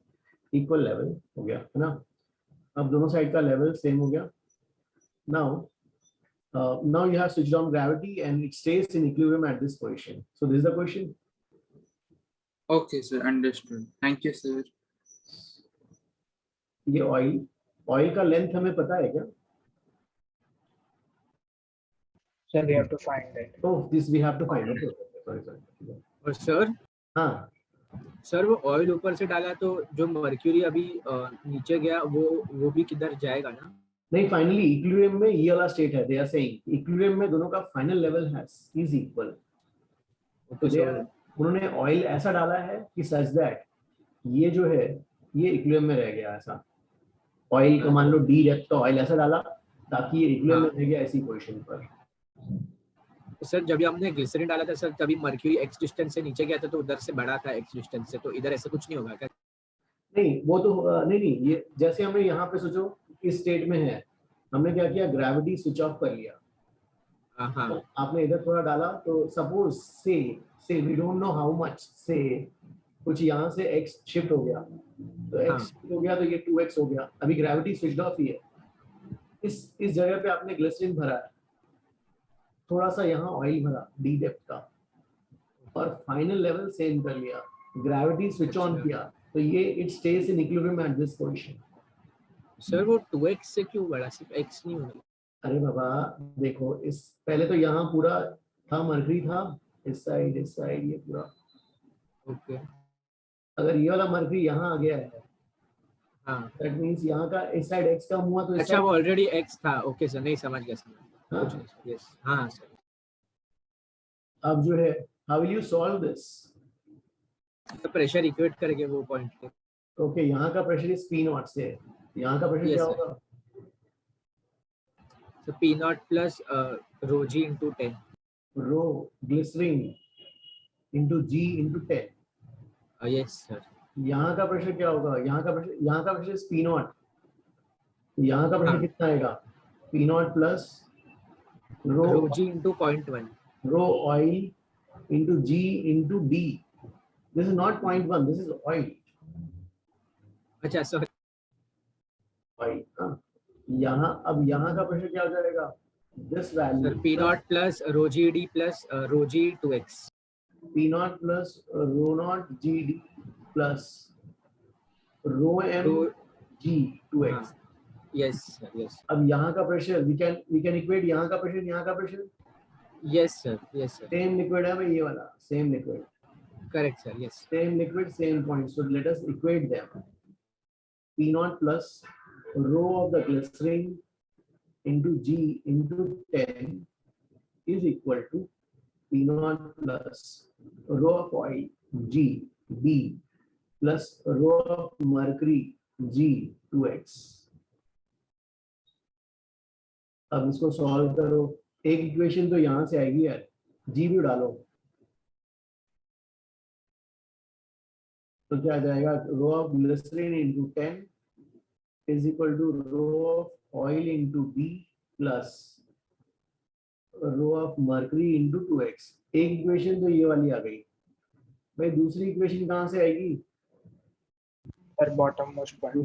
S3: इक्वल लेवल हो गया है ना. अब दोनों साइड का लेवल सेम हो गया. Now you have switched on gravity and it stays in equilibrium at this position. So this is the question.
S11: Okay sir, understood. Thank you sir.
S3: ये ऑयल का लेंथ हमें पता है क्या?
S7: Sir, we have to find it.
S3: Oh, this we have to find. Okay. Sorry.
S9: और sir
S3: हाँ.
S9: Sir वो oil ऊपर से डाला तो जो मर्क्यूरी अभी नीचे गया वो भी किधर जाएगा ना?
S3: नहीं, फाइनली इक्विलिब्रियम में ये वाला स्टेट है. दे आर सेइंग इक्विलिब्रियम में दोनों का फाइनल लेवल है इज इक्वल. तो उन्होंने ऑयल ऐसा डाला है कि सच दैट ये जो है ये इक्विलिब्रियम में रह गया. ऐसा ऑयल का मान लो डी डेप्थ का ऑयल ऐसा डाला ताकि ये इक्विलिब्रियम में रह गया ऐसी पोजीशन पर.
S9: सर जब हमने ग्लिसरीन डाला था सर तभी मर्क्यूरी एक्स डिस्टेंस से नीचे गया था तो उधर से बढ़ा था एक्स डिस्टेंस से, तो इधर ऐसा कुछ नहीं होगा क्या?
S3: नहीं वो तो नहीं ये जैसे हमने यहाँ पे सोचो इस स्टेट में है, हमने क्या किया, ग्रेविटी स्विच ऑफ कर लिया.
S9: हाँ.
S3: तो आपने इधर थोड़ा डाला तो suppose say we don't know how much से कुछ यहाँ से x शिफ्ट हो गया तो x हो गया तो ये 2x हो गया. अभी ग्रेविटी स्विच ऑफ ही है. इस जगह पे आपने ग्लिसरीन भरा है, थोड़ा सा यहाँ ऑयल भरा डी डेप्थ का और फाइनल लेवल सेम कर लिया. ग्रेविटी स्विच ऑन किया तो ये it stage in equilibrium at this position.
S9: Sir वो 2x से क्यों बढ़ा, सिर्फ x नहीं होना?
S3: अरे बाबा देखो, इस पहले तो यहाँ पूरा था मर्करी था, इस साइड ये पूरा.
S9: ओके.
S3: अगर ये वाला मर्करी यहाँ आ गया है,
S9: हाँ,
S3: दैट मींस यहाँ का इस साइड x कम हुआ तो इस
S9: अच्छा वो ऑलरेडी x था. ओके सर, नहीं समझ गया. यस हाँ सर.
S3: अब जो है how will you solve this?
S9: तो प्रेशर इक्वेट करके वो पॉइंट पे.
S3: ओके, यहाँ का प्रेशर इस P नॉट से, यहाँ का प्रेशर क्या होगा?
S9: So P naught plus rho g into 10.
S3: Rho glycerin into G into 10.
S9: Yes sir.
S3: यहाँ का प्रेशर क्या होगा? यहाँ का प्रेशर इस P नॉट. यहाँ का प्रेशर कितना आएगा? P naught plus
S9: rho g into 0.1.
S3: Rho oil into G into D. This is not 0.1. This is oil.
S9: अच्छा सर.
S3: Oil. हाँ. अब यहाँ का प्रेशर क्या हो जाएगा? This value.
S9: Sir, P naught plus rho g d plus rho g 2x.
S3: P naught plus rho naught G D plus rho m G 2x.
S9: Yes sir, yes.
S3: अब यहाँ का प्रेशर we can equate यहाँ का pressure.
S9: Yes sir, yes sir.
S3: Same liquid है भाई, ये वाला same liquid.
S9: Correct sir, yes.
S3: Same liquid, same point. So let us equate them. P naught plus rho of the glycerin into G into 10 is equal to P naught plus rho of oil G D plus rho of mercury G 2x. अब इसको solve करो. एक equation तो यहाँ से आएगी यार, G भी डालो तो क्या आ जाएगा? Rho of glycerine into 10 is equal to rho of oil into B plus rho of mercury into 2x. एक इक्वेशन तो ये वाली आ गई भाई. दूसरी इक्वेशन कहाँ से आएगी?
S7: Sir, bottom most point.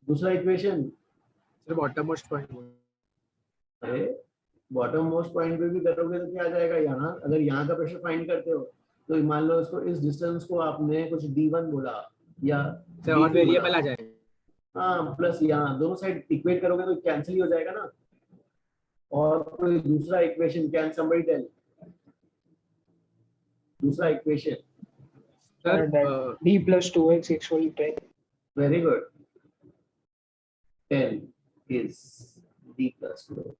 S3: दूसरा equation
S9: Sir, bottom most point.
S3: अरे बॉटम मोस्ट पॉइंट पे भी करोगे तो क्या आ जाएगा यहाँ, अगर यहाँ का प्रेशर फाइंड करते हो तो मान लो इसको, इस डिस्टेंस को आपने कुछ D1 बोला या
S9: सर और
S3: D2
S9: वेरिएबल
S3: बोला,
S9: आ जाएगा।
S3: हाँ प्लस यहाँ दोनों साइड इक्वेट करोगे तो कैंसिल ही हो जाएगा ना। और कोई दूसरा इक्वेशन, कैन समबडी टेल दूसरा equation?
S9: Sir
S7: that d plus 2x equal 10.
S3: Very good, 10 is D plus 2.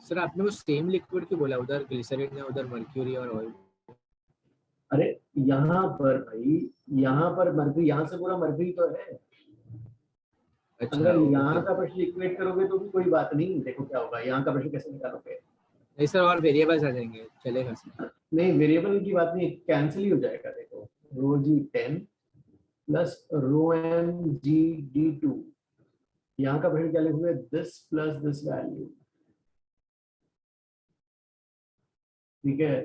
S9: Sir आपने वो सेम लिक्विड क्यों बोला, उधर ग्लिसरीन है उधर मर्क्यूरी और ऑयल।
S3: अरे यहाँ पर भाई, यहाँ पर मर्क्यूरी, यहाँ से पूरा मर्क्यूरी तो है।
S9: अच्छा,
S3: अगर यहाँ
S9: ओके।
S3: का प्रेशर इक्वेट करोगे तो भी कोई बात नहीं, देखो क्या होगा, यहाँ का प्रेशर कैसे निकालोगे?
S9: नहीं सर और वेरिएबल्स आ जाएंगे, चलेगा सर।
S3: नहीं वेरिएबल की बात नहीं, कैंसिल ही हो जाएगा। देखो रो जी 10 plus rho m g D2, यहाँ का प्रेशर क्या लिखोगे? दिस प्लस दिस वैल्यू, ठीक है।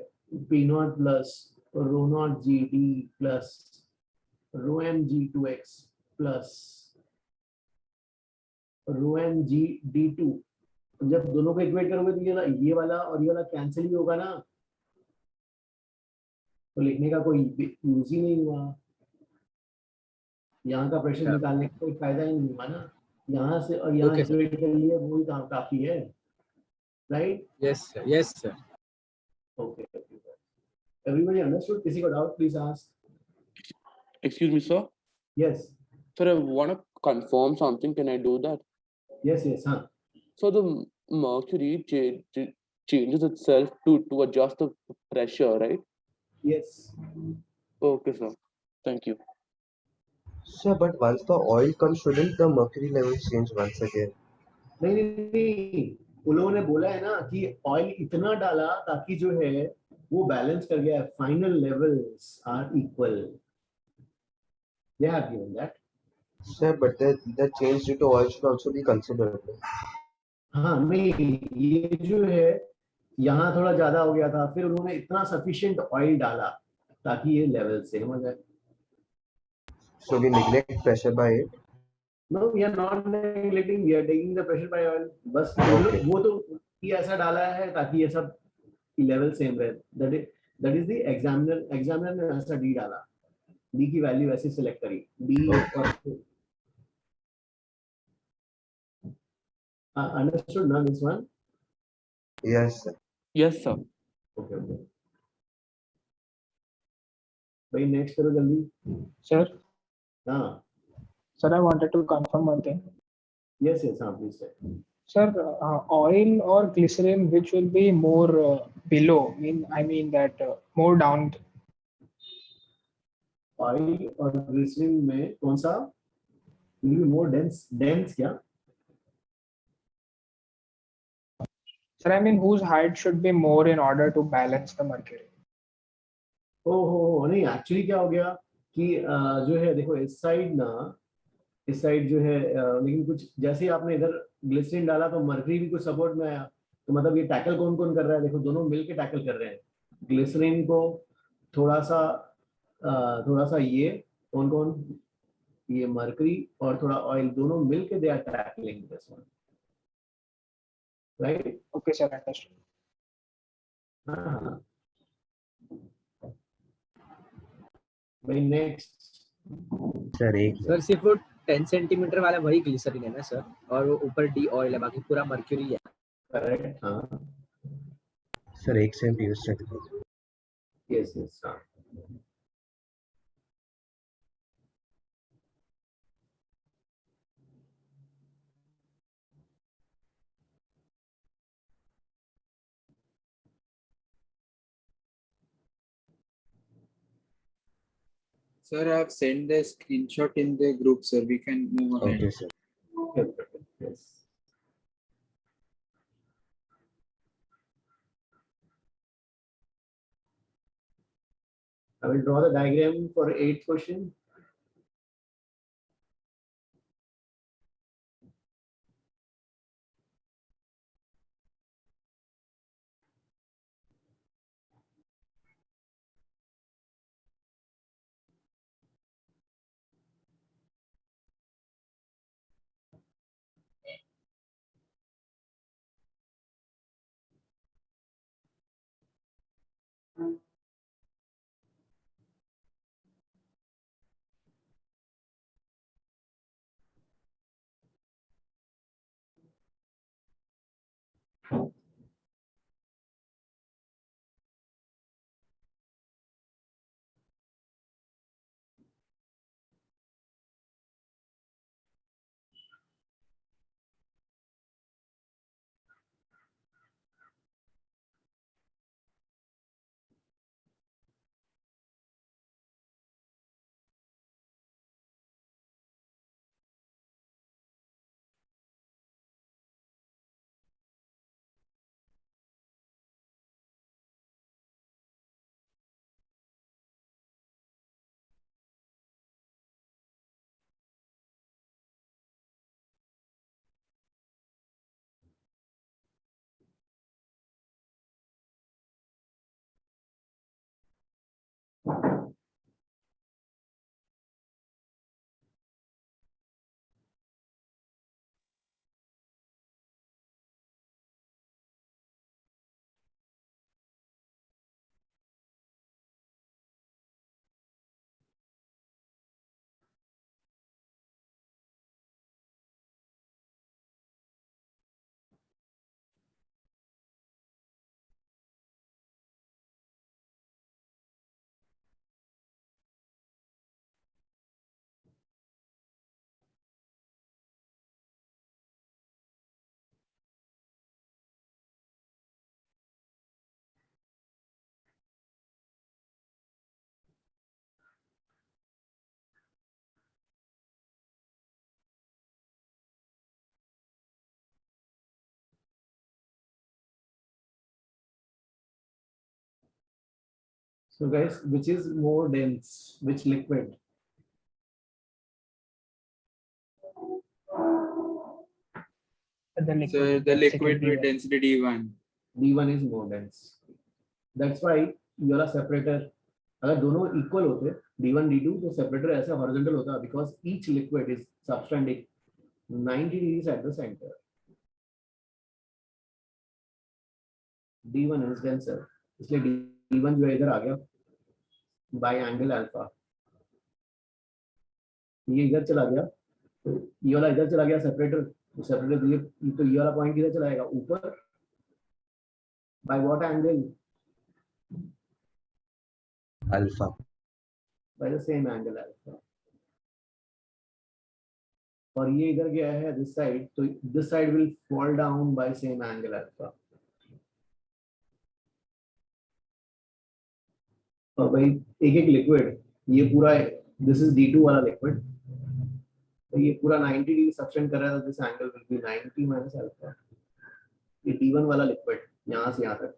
S3: P not plus rho naught g d plus rho m g 2x plus rho m g D2। जब दोनों को इक्वेट करोगे तो ये वाला और ये वाला कैंसिल ही होगा ना, तो लिखने का कोई यूज ही नहीं हुआ। यहाँ का प्रेशर निकालने का कोई फायदा ही नहीं हुआ ना। यहाँ से और यहाँ
S9: Okay, sir.
S3: इक्वेट कर लिए, वही काम काफी है, right?
S9: Yes sir, yes sir.
S3: Okay, everybody understood? किसी को doubt please ask.
S12: Excuse me, sir.
S3: Yes
S12: Sir, I want to confirm something. Can I do that?
S3: Yes yes, हाँ
S12: So the mercury changes itself to adjust the pressure, right?
S3: Yes.
S12: Okay, sir. Thank you.
S10: Sir, but once the oil comes, shouldn't the mercury levels change once again?
S3: नहीं नहीं नहीं, उन लोगों ने बोला है ना कि ऑयल इतना डाला ताकि जो है वो बैलेंस कर गया, final levels are equal, they have given that.
S10: Sir, but the change due to oil should also be considered.
S3: हाँ नहीं, ये जो है यहाँ थोड़ा ज्यादा हो गया था, फिर उन्होंने इतना सफिशिएंट ऑयल डाला ताकि ये लेवल सेम हो जाए।
S10: So we neglect pressure by it.
S3: No, we are not neglecting, we are taking the pressure by oil. बस
S10: Okay.
S3: वो तो ये ऐसा डाला है ताकि ये सब लेवल सेम रहे। that is the examiner ने ऐसा D डाला, D की वैल्यू ऐसे सिलेक्ट करी, D और understood now this one?
S10: Yes, sir.
S12: Yes, sir.
S3: Okay, okay. भाई नेक्स्ट करो जल्दी।
S7: Sir,
S3: हाँ
S7: sir, I wanted to confirm one thing.
S3: Yes yes, हाँ प्लीज से।
S7: Sir, oil or glycerin, which will be more below? I mean that more down.
S3: Oil और glycerine में कौन सा will be more dense क्या?
S7: Sir, I mean whose height should be more in order to balance the mercury?
S3: हो नहीं, actually क्या हो गया कि जो है देखो इस साइड ना, इस साइड जो है लेकिन कुछ जैसे ही आपने इधर ग्लिसरीन डाला तो मर्करी भी कुछ सपोर्ट में आया, तो मतलब ये टैकल कौन कौन कर रहा है? देखो दोनों मिलके टैकल कर रहे हैं। ग्लिसरीन को थोड़ा सा ये कौन कौन, ये मर्करी और थोड़ा ऑयल, दोनों मिलके they are tackling this one, right?
S7: Okay, sir, understood.
S3: हाँ भाई नेक्स्ट।
S10: सर एक
S9: सर सिर्फ वो 10 सेंटीमीटर वाला वही ग्लिसरीन है ना सर, और वो ऊपर डी ऑयल है, बाकी पूरा मर्क्यूरी है।
S3: करेक्ट, हाँ
S10: सर एक सेम यूज सकते हैं।
S3: यस यस, हाँ
S11: Sir, I have sent the screenshot in the group, sir. We can move ahead.
S10: Okay, sir.
S3: yes. I will draw the diagram for 8th question. So guys, which is more dense? Which liquid?
S11: So the liquid with density D1.
S3: D1 is more dense. That's why ये वाला separator अगर दोनों equal होते D1 D2 तो separator ऐसा horizontal होता because each liquid is subtending 90 degrees at the center. D1 is denser इसलिए D1 जो है इधर आ गया by angle alpha. ये इधर चला गया तो ये वाला इधर चला गया separator सेपरेटर ये वाला पॉइंट किधर चला जाएगा ऊपर by what angle
S10: alpha
S3: by the same angle alpha और ये इधर गया है this side तो this side will fall down by same angle alpha और भाई एक एक लिक्विड ये पूरा this is D2 वाला लिक्विड तो ये पूरा 90 डिग्री सबटेंड कर रहा है this angle will be 90 minus alpha ये D1 वाला लिक्विड यहाँ से यहाँ तक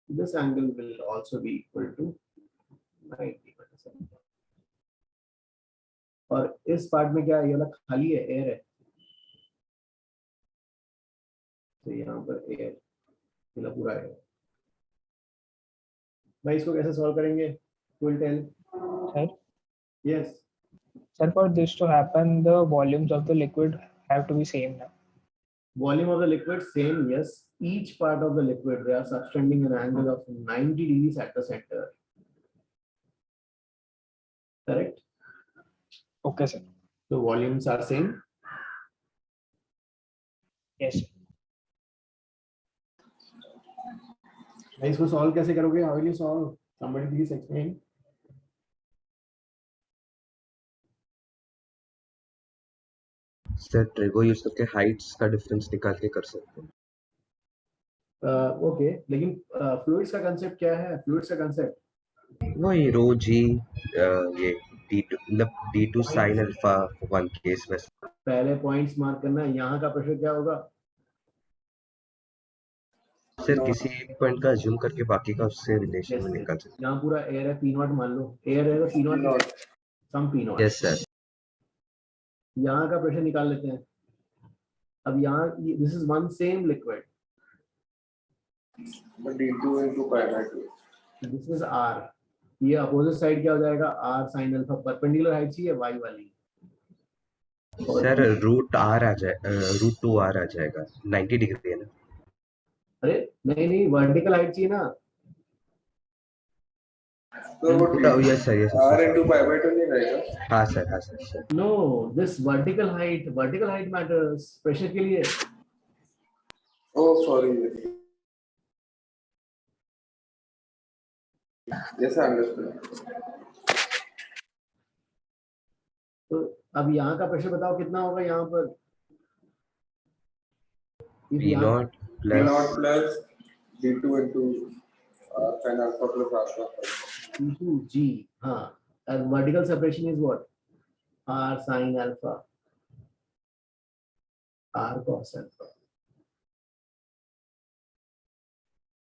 S3: this angle will also be equal to 90 minus alpha और इस पार्ट में क्या है ये वाला खाली है एयर है तो यहाँ पर एयर ये पूरा है भाई इसको कैसे सॉल्व करेंगे will tell
S7: sir
S3: yes
S7: Sir, for this to happen, the volumes of the liquid have to be same now.
S3: Volume of the liquid same, yes. Each part of the liquid, they are subtending an angle of 90 degrees at the center. Correct?
S7: Okay, sir.
S3: So volumes are same?
S7: Yes.
S3: इसको solve कैसे करोगे? How will you solve? Somebody please explain.
S10: Sir trigo use करके Heights का difference निकाल के कर सकते हैं
S3: ओके लेकिन फ्लूइड्स का कांसेप्ट क्या है फ्लूइड्स का कांसेप्ट
S10: वही रो जी ये d2 मतलब d2 sin alpha one case में
S3: पहले पॉइंट्स मार्क करना है यहाँ का प्रेशर क्या होगा
S10: सर किसी एक पॉइंट का अज्यूम करके बाकी का उससे रिलेशन में निकाल सकते
S3: यहाँ पूरा एयर है P0 मान लो एयर है तो P0 सम P0
S10: यस सर
S3: यहाँ का प्रेशर निकाल लेते हैं अब यहाँ this is one same liquid
S5: d2 into pi by 2
S3: this is r ये अपोजिट साइड क्या हो जाएगा r sin alpha perpendicular height चाहिए y वाली
S10: सर रूट r आ जाए रूट 2r आ जाएगा 90 डिग्री है ना
S3: अरे नहीं वर्टिकल हाइट चाहिए ना
S5: तो वो
S10: yes sir
S5: r into pi by 2 नहीं रहेगा
S10: हाँ sir
S3: no this vertical height matters pressure के लिए
S5: Oh, sorry. Yes, I understand.
S3: तो अब यहाँ का प्रेशर बताओ कितना होगा यहाँ पर? If
S10: P
S3: यहाँ
S10: naught
S5: P
S10: plus
S5: naught plus D2 into sin alpha plus alpha.
S3: P2G, हाँ, and vertical separation is what? R sin alpha, R cos alpha.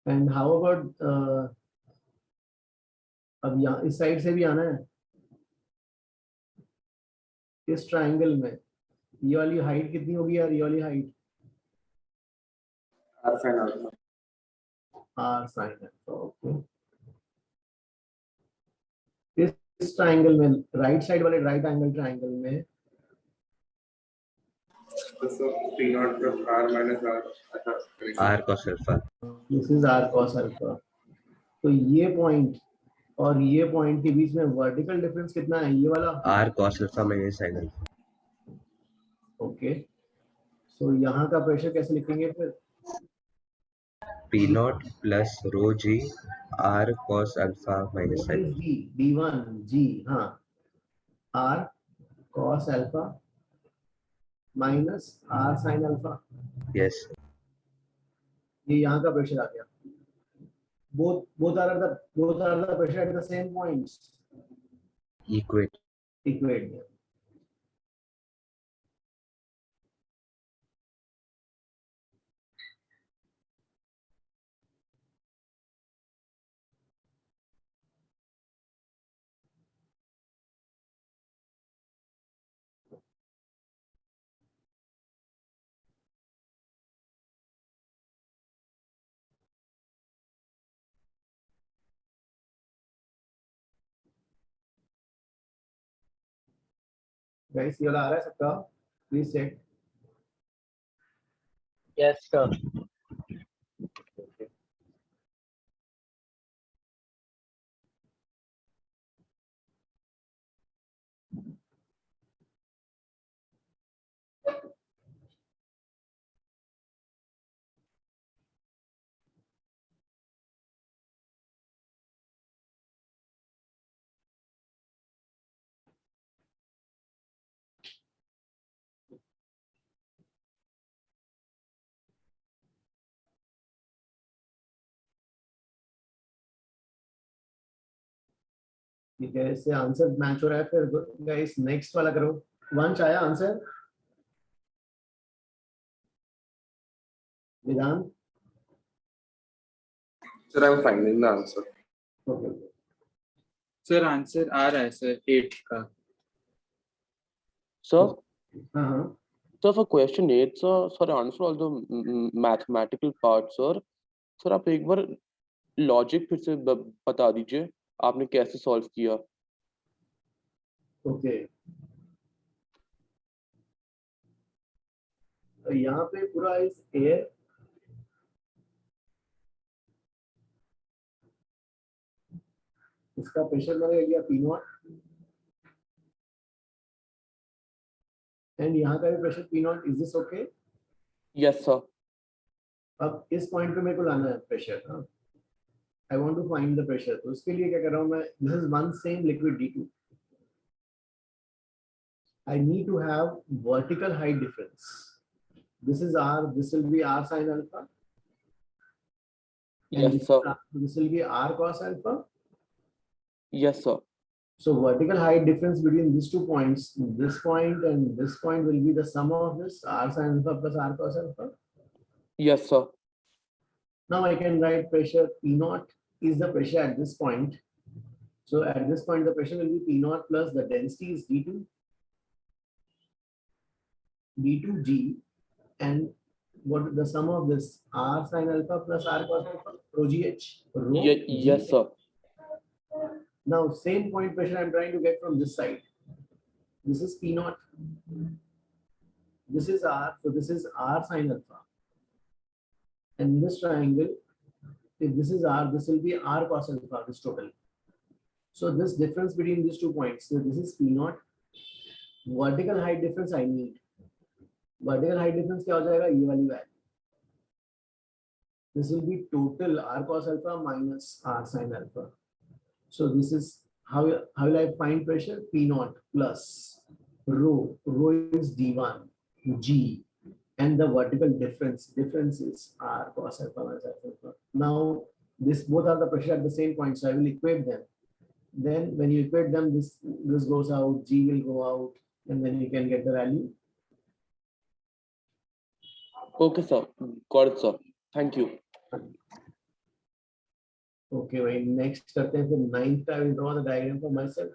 S3: And how about अब यहाँ इस साइड से भी आना है, इस ट्रायंगल में ये वाली हाइट कितनी होगी यार? ये वाली height
S5: R sin alpha.
S3: R sin alpha, okay. इस ट्रायंगल में राइट साइड वाले राइट एंगल ट्रायंगल में
S5: So P naught plus R minus R.
S10: R cos alpha.
S3: This is R cos alpha। तो ये पॉइंट और ये पॉइंट के बीच में वर्टिकल डिफरेंस कितना है? ये वाला
S10: R cos alpha minus sin alpha.
S3: Okay. So यहाँ का प्रेशर कैसे लिखेंगे फिर?
S10: P naught plus rho G R cos alpha minus
S3: What
S10: sin
S3: is
S10: alpha.
S3: G? D1 G, हाँ, R cos alpha minus R sin alpha।
S10: Yes.
S3: ये यहाँ का pressure आ गया। both are the pressure at the same points.
S10: Equate.
S3: Equate them. Guys, ये वाला आ रहा है सबका? Please check.
S2: Yes, sir.
S3: ठीक है, इससे आंसर मैच हो रहा है। फिर गाइस नेक्स्ट वाला करो। वंश आया आंसर? विधान?
S5: Sir, I'm finding the answer.
S3: Okay.
S11: Sir answer आ रहा है सर 8 का।
S12: Sir,
S3: हाँ,
S12: so for question 8, sir, sorry, answer all the mathematical part, sir. Sir, आप एक बार लॉजिक फिर से बता दीजिए आपने कैसे सॉल्व किया।
S3: ओके। तो यहाँ पे पूरा इस एयर इसका प्रेशर मैंने लिया P नॉट एंड यहाँ का भी pressure P not. Is this okay?
S12: Yes sir.
S3: अब इस पॉइंट पे मेरे को लाना है प्रेशर। हाँ, I want to find the pressure. तो उसके लिए क्या कर रहा हूँ मैं? This is one same liquid D2। I need to have vertical height difference. This is R, this will be R sin alpha. And
S12: Yes, sir.
S3: This will be R cos alpha.
S12: Yes, sir.
S3: So vertical height difference between these 2 points, this point and this point, will be the sum of this R sin alpha plus R cos alpha.
S12: Yes, sir.
S3: Now I can write pressure P naught is the pressure at this point. So at this point, the pressure will be P naught plus the density is D2G, and what the sum of this R sin alpha plus R cos alpha, rho GH.
S12: Yes, sir.
S3: Now same point pressure I'm trying to get from this side. This is P naught. This is R, so this is R sin alpha. And this triangle, if this is R, this will be R cos alpha, this total. So this difference between these 2 points, so this is P naught. Vertical height difference I need. Vertical height difference क्या हो जाएगा? ये वाली value. This will be total R cos alpha minus R sin alpha. So this is how will I find pressure? P naught plus rho. Rho is D1 G, and the vertical difference is R cos alpha minus R sin alpha. Now this both are the pressure at the same point, so I will equate them. Then when you equate them, this goes out, G will go out, and then you can get the value.
S12: Okay, sir. Got it, sir. Thank you.
S3: Okay, right. Next करते हैं फिर 9th I will draw the diagram for myself.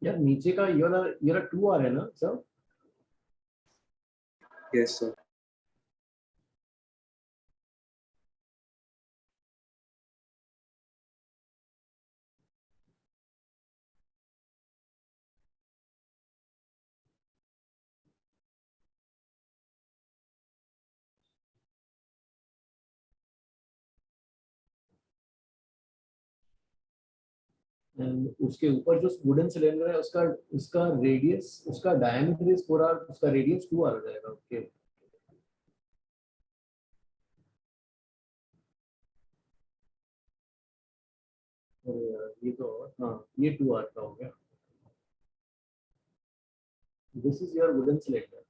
S3: यार नीचे का ये वाला 2R है ना सर?
S11: Yes, sir.
S3: उसके ऊपर जो वुडन सिलेंडर है उसका रेडियस, उसका डायमीटर इज 4R, उसका रेडियस 2R हो जाएगा. ओके ये तो हाँ ये 2R का हो गया. This is your wooden cylinder.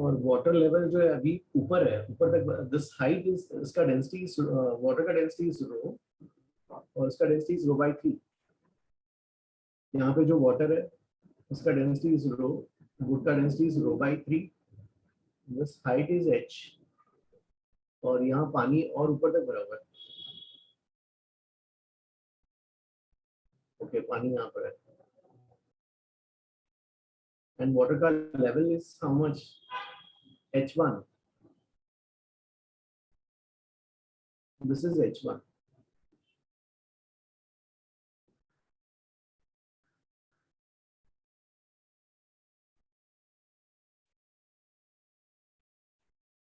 S3: और वाटर लेवल जो है अभी ऊपर है, ऊपर तक दिस हाइट इज, इसका डेंसिटी वाटर का डेंसिटी इज रो और इसका डेंसिटी इज रो बाय 3. यहाँ पे जो वाटर है उसका डेंसिटी इज रो, वुड का density is rho by 3. This height is h और यहाँ पानी और ऊपर तक भरा हुआ है. ओके पानी यहाँ पर है एंड वाटर का level is how much? h1. This is h1.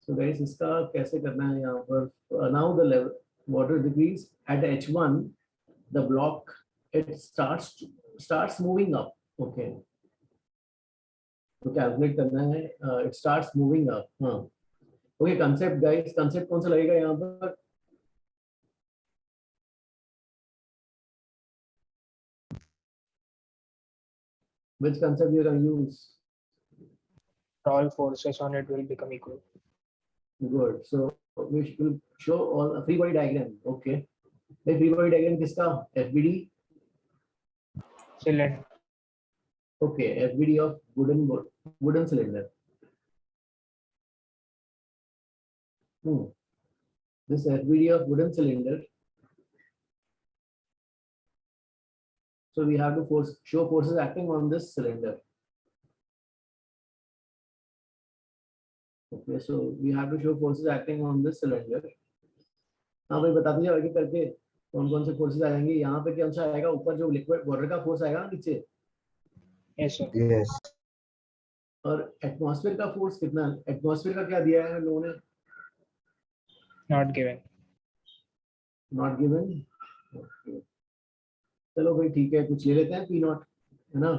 S3: So guys, इसका कैसे करना है यहाँ पर? Now the level water decrease at h1, the block it starts moving up. Okay. तो कैलकुलेट करना है, इट स्टार्ट्स मूविंग अप। हाँ ओके, कंसेप्ट गाइस, कंसेप्ट कौन सा लगेगा यहाँ पर? Which concept you are going to use?
S7: All forces on it will become equal.
S3: Good. So we will show all a free body diagram. Okay. The free body diagram किसका? FBD.
S7: Cylinder.
S3: Okay. FBD of wooden cylinder. This FBD of wooden cylinder. So we have to show forces acting on this cylinder. Okay, so we have to show forces acting on this cylinder. हाँ भाई बता दीजिए आगे करके कौन कौन से forces आएंगे। यहाँ पे कौन सा आएगा? ऊपर जो लिक्विड वाटर का फोर्स आएगा, नीचे।
S7: Yes sir.
S10: Yes.
S3: और एटमॉस्फेयर का फोर्स कितना? एटमॉस्फेयर का क्या दिया है हम लोगों ने?
S7: Not given.
S3: Not given. चलो भाई ठीक है, कुछ ले लेते हैं पी नॉट, है ना।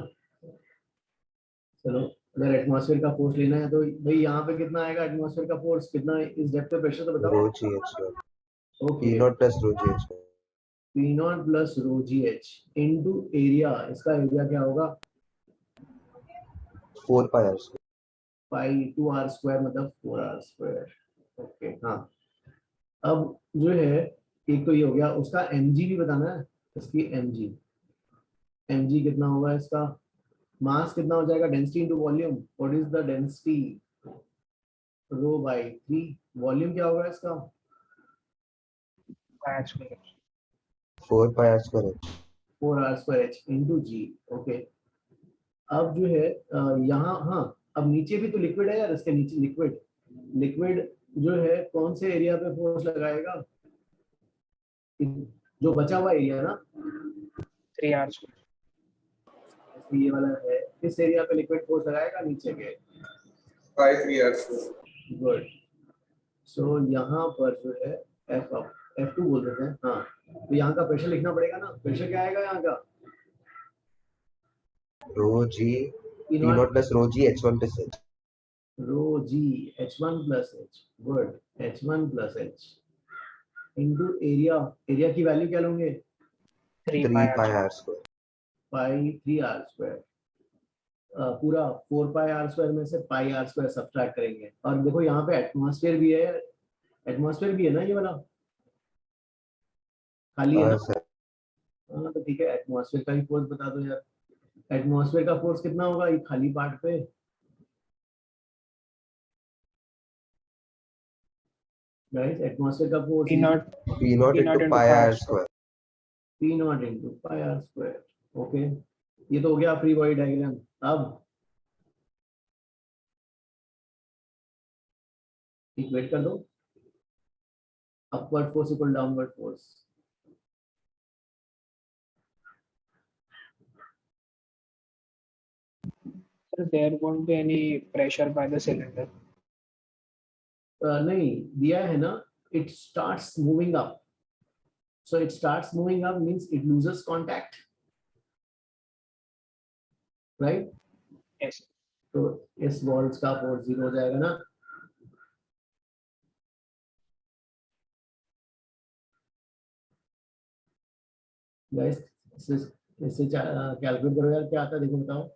S3: चलो अगर एटमॉस्फेयर का फोर्स लेना है तो भाई यहाँ पे कितना आएगा? एटमॉस्फेयर का फोर्स कितना इस डेप्थ पे प्रेशर तो बताओ।
S10: Rho GH1.
S3: Okay,
S10: P0 plus rho GH1.
S3: P not plus rho ji H into area. इसका एरिया क्या होगा?
S10: 4 pi r square.
S3: पाई 2r स्क्वायर मतलब 4r स्क्वायर। ओके हाँ, अब जो है एक तो ये हो गया, उसका mg भी बताना है। इसकी mg कितना होगा? इसका मास कितना हो जाएगा? Density into volume. What is the density? Rho by 3। Volume क्या होगा इसका?
S10: 4 pi r square h.
S3: 4r square h into g। Okay, अब जो है यहाँ, हाँ अब नीचे भी तो लिक्विड है यार, इसके नीचे लिक्विड जो है कौन से एरिया पे फोर्स लगाएगा? जो बचा हुआ एरिया ना,
S7: 3r square.
S3: ये वाला है, इस एरिया पे लिक्विड फोर्स लगाएगा नीचे के।
S5: 5 3 r2।
S3: गुड। सो यहाँ पर जो है F2 बोल देते हैं। हाँ, तो यहाँ का प्रेशर लिखना पड़ेगा ना। प्रेशर क्या आएगा यहाँ का?
S10: Rho G P0 plus rho G H1 plus H.
S3: रो g H1 plus H। Good, H1 plus H into area की वैल्यू क्या लोगे?
S10: 3 pi r square.
S3: पाई 3r स्क्वायर। पूरा 4 पाई r स्क्वायर में से पाई r स्क्वायर सब्ट्रैक्ट करेंगे। और देखो यहाँ पे एटमॉस्फेयर भी है, एटमॉस्फेयर भी है ना, ये वाला खाली है ना। हाँ तो ठीक है, एटमॉस्फेयर का ही फोर्स बता दो यार। एटमॉस्फेयर का फोर्स कितना होगा ये खाली पार्ट पे? गाइस एटमॉस्फेयर का force
S10: P0 into pi r square.
S3: P0 into pi r square. Okay, ये तो हो गया फ्री बॉडी डायग्राम। अब इक्वेट कर दो, upward force equal downward force.
S7: So there won't be any pressure by the cylinder.
S3: नहीं दिया है ना, it starts moving up. So it starts moving up means it loses contact, right?
S7: Yes.
S3: तो इस walls का force 0 हो जाएगा ना। गाइस इससे कैलकुलेट करो यार, क्या आता है देखो, बताओ।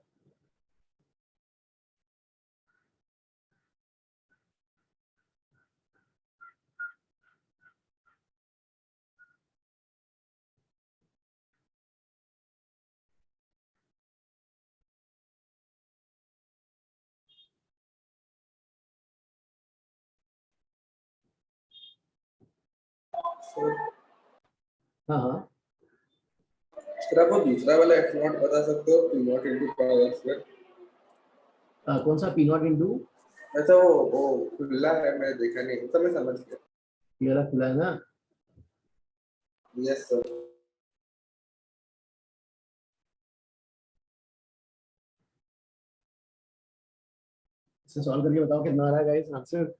S3: हाँ हाँ,
S5: सर आप वो दूसरा वाला F0 बता सकते हो? P0 into pi r square।
S3: कौन सा P0 इंटू?
S5: अच्छा वो खुला है, मैं देखा नहीं, तो मैं समझ गया।
S3: ये वाला खुला है ना।
S5: Yes sir.
S3: इसे सॉल्व करके बताओ कितना आ रहा है guys answer.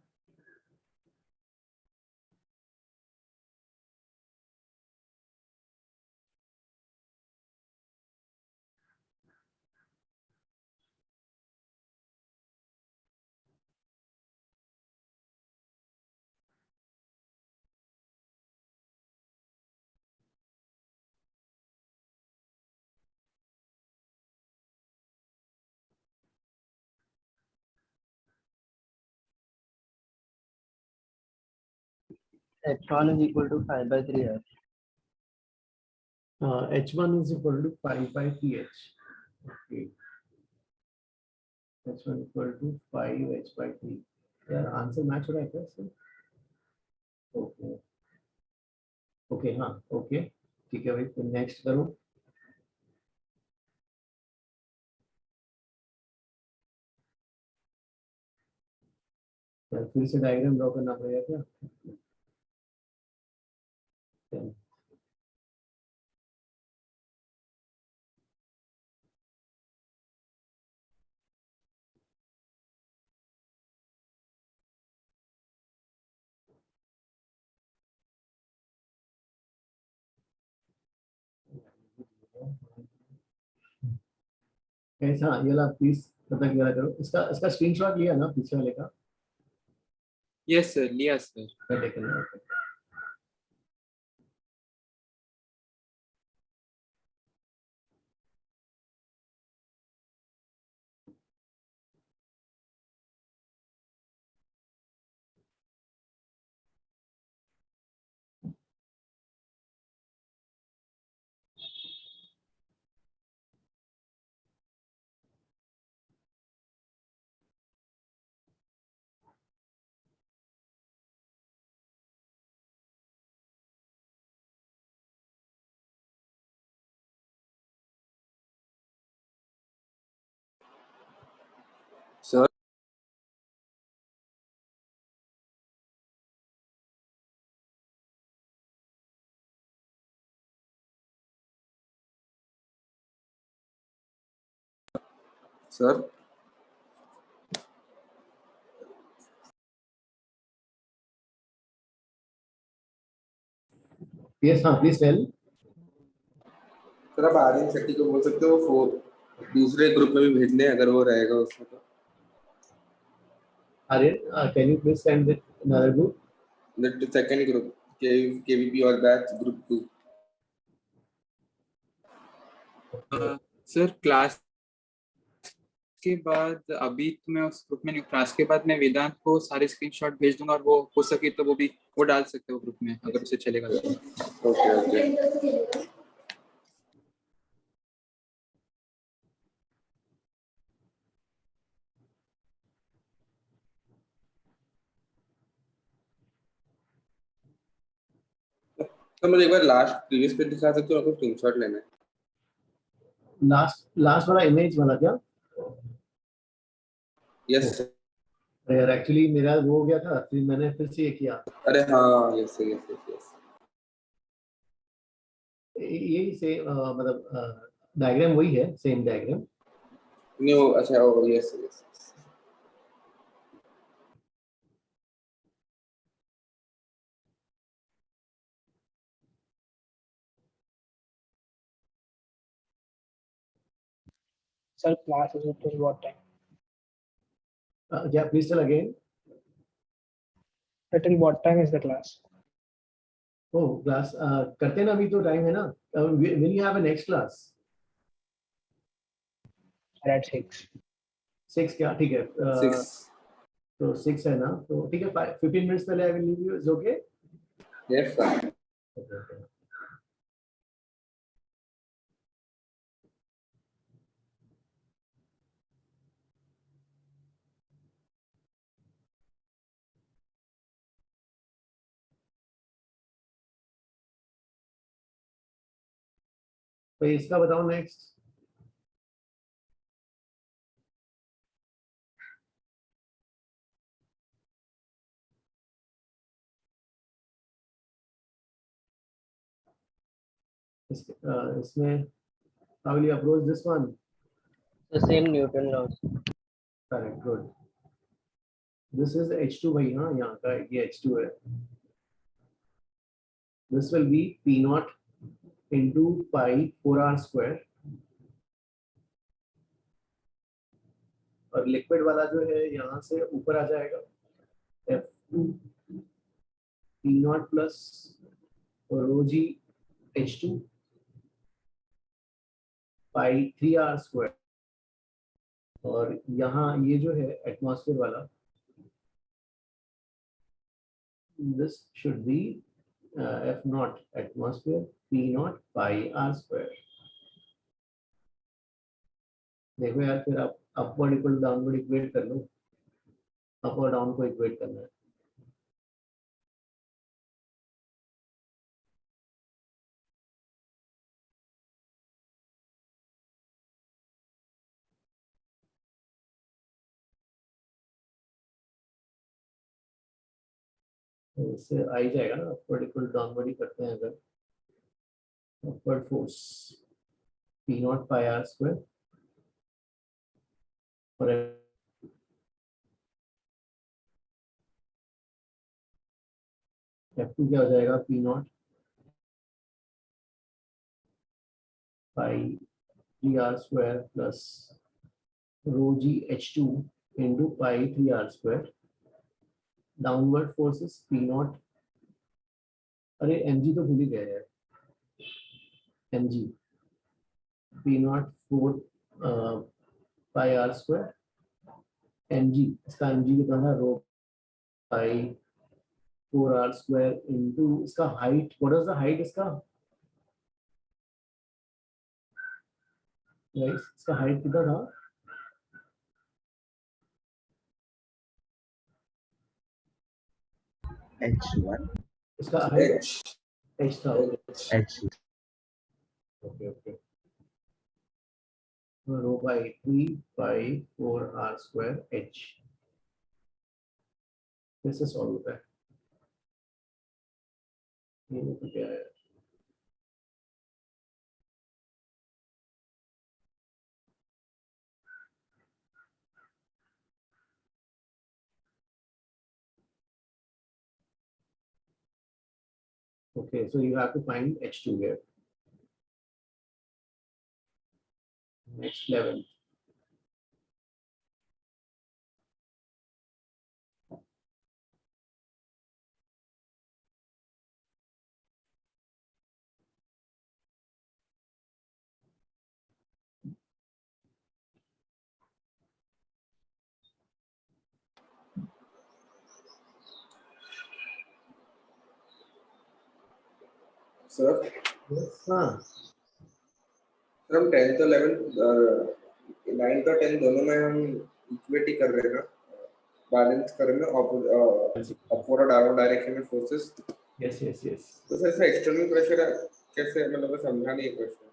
S2: H1 is equal to 5 by 3 H.
S3: H1 is equal to 5 by 3H. Okay. H1 equal to 5H by 3. यार आंसर मैच हो रहा है क्या इससे? ओके ओके हाँ ओके ठीक है भाई, तो नेक्स्ट करो। फिर से डायग्राम ड्रॉ करना पड़ेगा क्या? कैसा ये ला प्लीज पता क्या करो, इसका इसका स्क्रीनशॉट लिया ना पीछे वाले का?
S11: यस सर, लिया सर। सर सर
S3: यस हाँ प्लीज टेल।
S5: सर आप आर्यन शेट्टी को बोल सकते हो वो दूसरे ग्रुप में भी भेजने अगर वो रहेगा उसमें तो।
S3: Aryan can you please send it another group?
S5: The second group, KVP or batch group 2.
S11: Sir class के बाद अभी तो मैं उस ग्रुप में नहीं हूँ, क्लास के बाद मैं वेदांत को सारे स्क्रीनशॉट भेज दूंगा और वो हो सके तो वो भी वो डाल सकते हो ग्रुप में अगर उसे चलेगा तो।
S5: ओके ओके तो मुझे एक बार लास्ट प्रीवियस पे दिखा सकते हो, आपको स्क्रीनशॉट लेना है।
S3: लास्ट वाला इमेज वाला क्या?
S5: यस
S3: यार एक्चुअली मेरा वो हो गया था, फिर मैंने फिर से ये किया।
S5: अरे हाँ यस यस यस
S3: यही से मतलब डायग्राम वही है, सेम डायग्राम।
S5: न्यू अच्छा ओ yes yes
S7: Sir, class is until what time?
S3: Yeah, please tell again.
S7: Until what time is the class?
S3: Oh, class करते ना अभी तो टाइम है ना। When you have a next class?
S7: At 6.
S3: 6 क्या ठीक है?
S5: 6
S3: तो 6 है ना, तो ठीक है 15 minutes पहले I will leave you. Is okay?
S5: Yes sir.
S3: Okay. तो इसका बताओ नेक्स्ट। इसमें how will you approach this one?
S2: The same Newton laws.
S3: Correct, good. This is H2 भाई, हाँ यहाँ का ये H2 है। This will be P naught into pi 4r square। और लिक्विड वाला जो है यहाँ से ऊपर आ जाएगा F2 P naught plus rho g H2 pi 3r square। और यहाँ ये जो है एटमॉस्फेयर वाला this should be F naught atmosphere P naught pi r square. देखो यार फिर आप अपवर्ड इक्वल डाउनवर्ड इक्वेट कर लो, अप और डाउन को इक्वेट करना है. तो इससे आ ही जाएगा ना, अपवर्ड इक्वल डाउनवर्ड ही करते हैं अगर. Upward force P naught pi r square और F2 क्या हो जाएगा, P naught pi r square plus rho g h2 into pi 3r square. Downward forces P naught, अरे mg तो भूल ही गए यार, mg P naught 4 pi r square mg, इसका mg कितना था, rho pi 4r square into इसका height, what is the height इसका, गाइस इसका हाइट कितना था,
S10: H1
S3: इसका हाइट h था.
S10: H
S3: okay okay, rho by 3 pi 4r square h. This is solve होता है. ये तो क्या है, okay, so you have to find h2 here. Next level.
S5: Sir
S3: हाँ
S5: सर हम 10th और 11th 9th और 10th दोनों में हम इक्वेट ही कर रहे हैं ना, बैलेंस कर रहे हैं अपवर्ड और डाउनवर्ड डायरेक्शन में फोर्सेस.
S3: Yes yes yes.
S5: तो सर इसका एक्सटर्नल प्रेशर कैसे, मतलब समझा नहीं है question.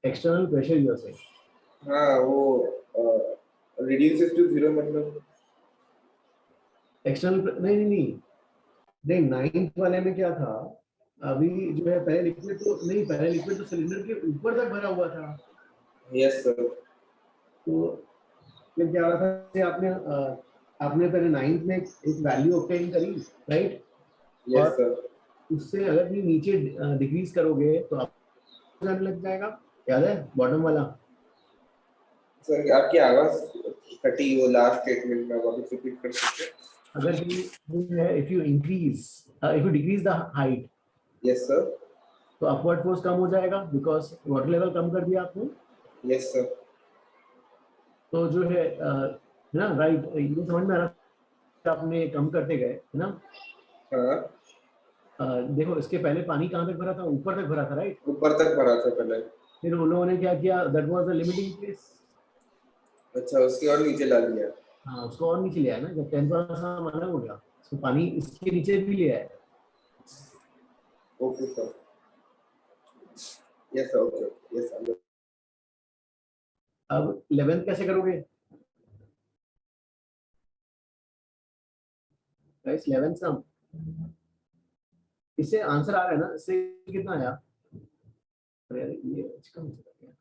S3: External pressure you are saying,
S5: हाँ वो रिड्यूसेस टू 0 मतलब
S3: एक्सटर्नल नहीं नहीं नहीं नहीं, नाइन्थ वाले में क्या था, अभी जो है पहले लिक्विड तो नहीं, पहले लिक्विड तो सिलेंडर के ऊपर तक भरा हुआ था.
S5: Yes sir.
S3: तो फिर क्या हो रहा था कि आपने पहले नाइन्थ में एक वैल्यू ऑब्टेन करी, राइट.
S5: Yes sir.
S3: उससे अगर भी नीचे डिक्रीज करोगे तो आपको जाने लग जाएगा, याद है बॉटम वाला.
S5: सर आपकी आवाज कटी, वो लास्ट स्टेटमेंट में वापस रिपीट कर सकते हैं.
S3: अगर if you decrease the height,
S5: yes sir.
S3: तो अपवर्ड फोर्स कम हो जाएगा बिकॉज वाटर लेवल कम कर दिया आपने.
S5: Yes sir.
S3: तो जो है ना, राइट, ये समझ में आ रहा, आपने कम करते गए है ना.
S5: हाँ
S3: देखो इसके पहले पानी कहाँ तक भरा था, ऊपर तक भरा था, राइट.
S5: ऊपर तक भरा था पहले.
S3: फिर उन लोगों ने क्या किया, that was the limiting place.
S5: अच्छा, उसके और नीचे ला दिया.
S3: हाँ, उसको और नीचे लिया है ना, जब 10 का माना हो गया, उसको पानी इसके नीचे भी लिया है.
S5: Okay sir. Yes sir. Okay. Yes sir.
S3: अब 11th कैसे करोगे गाइस, 11th सम, इससे आंसर आ रहा है ना, इससे कितना आया, अरे ये इसका आंसर आ गया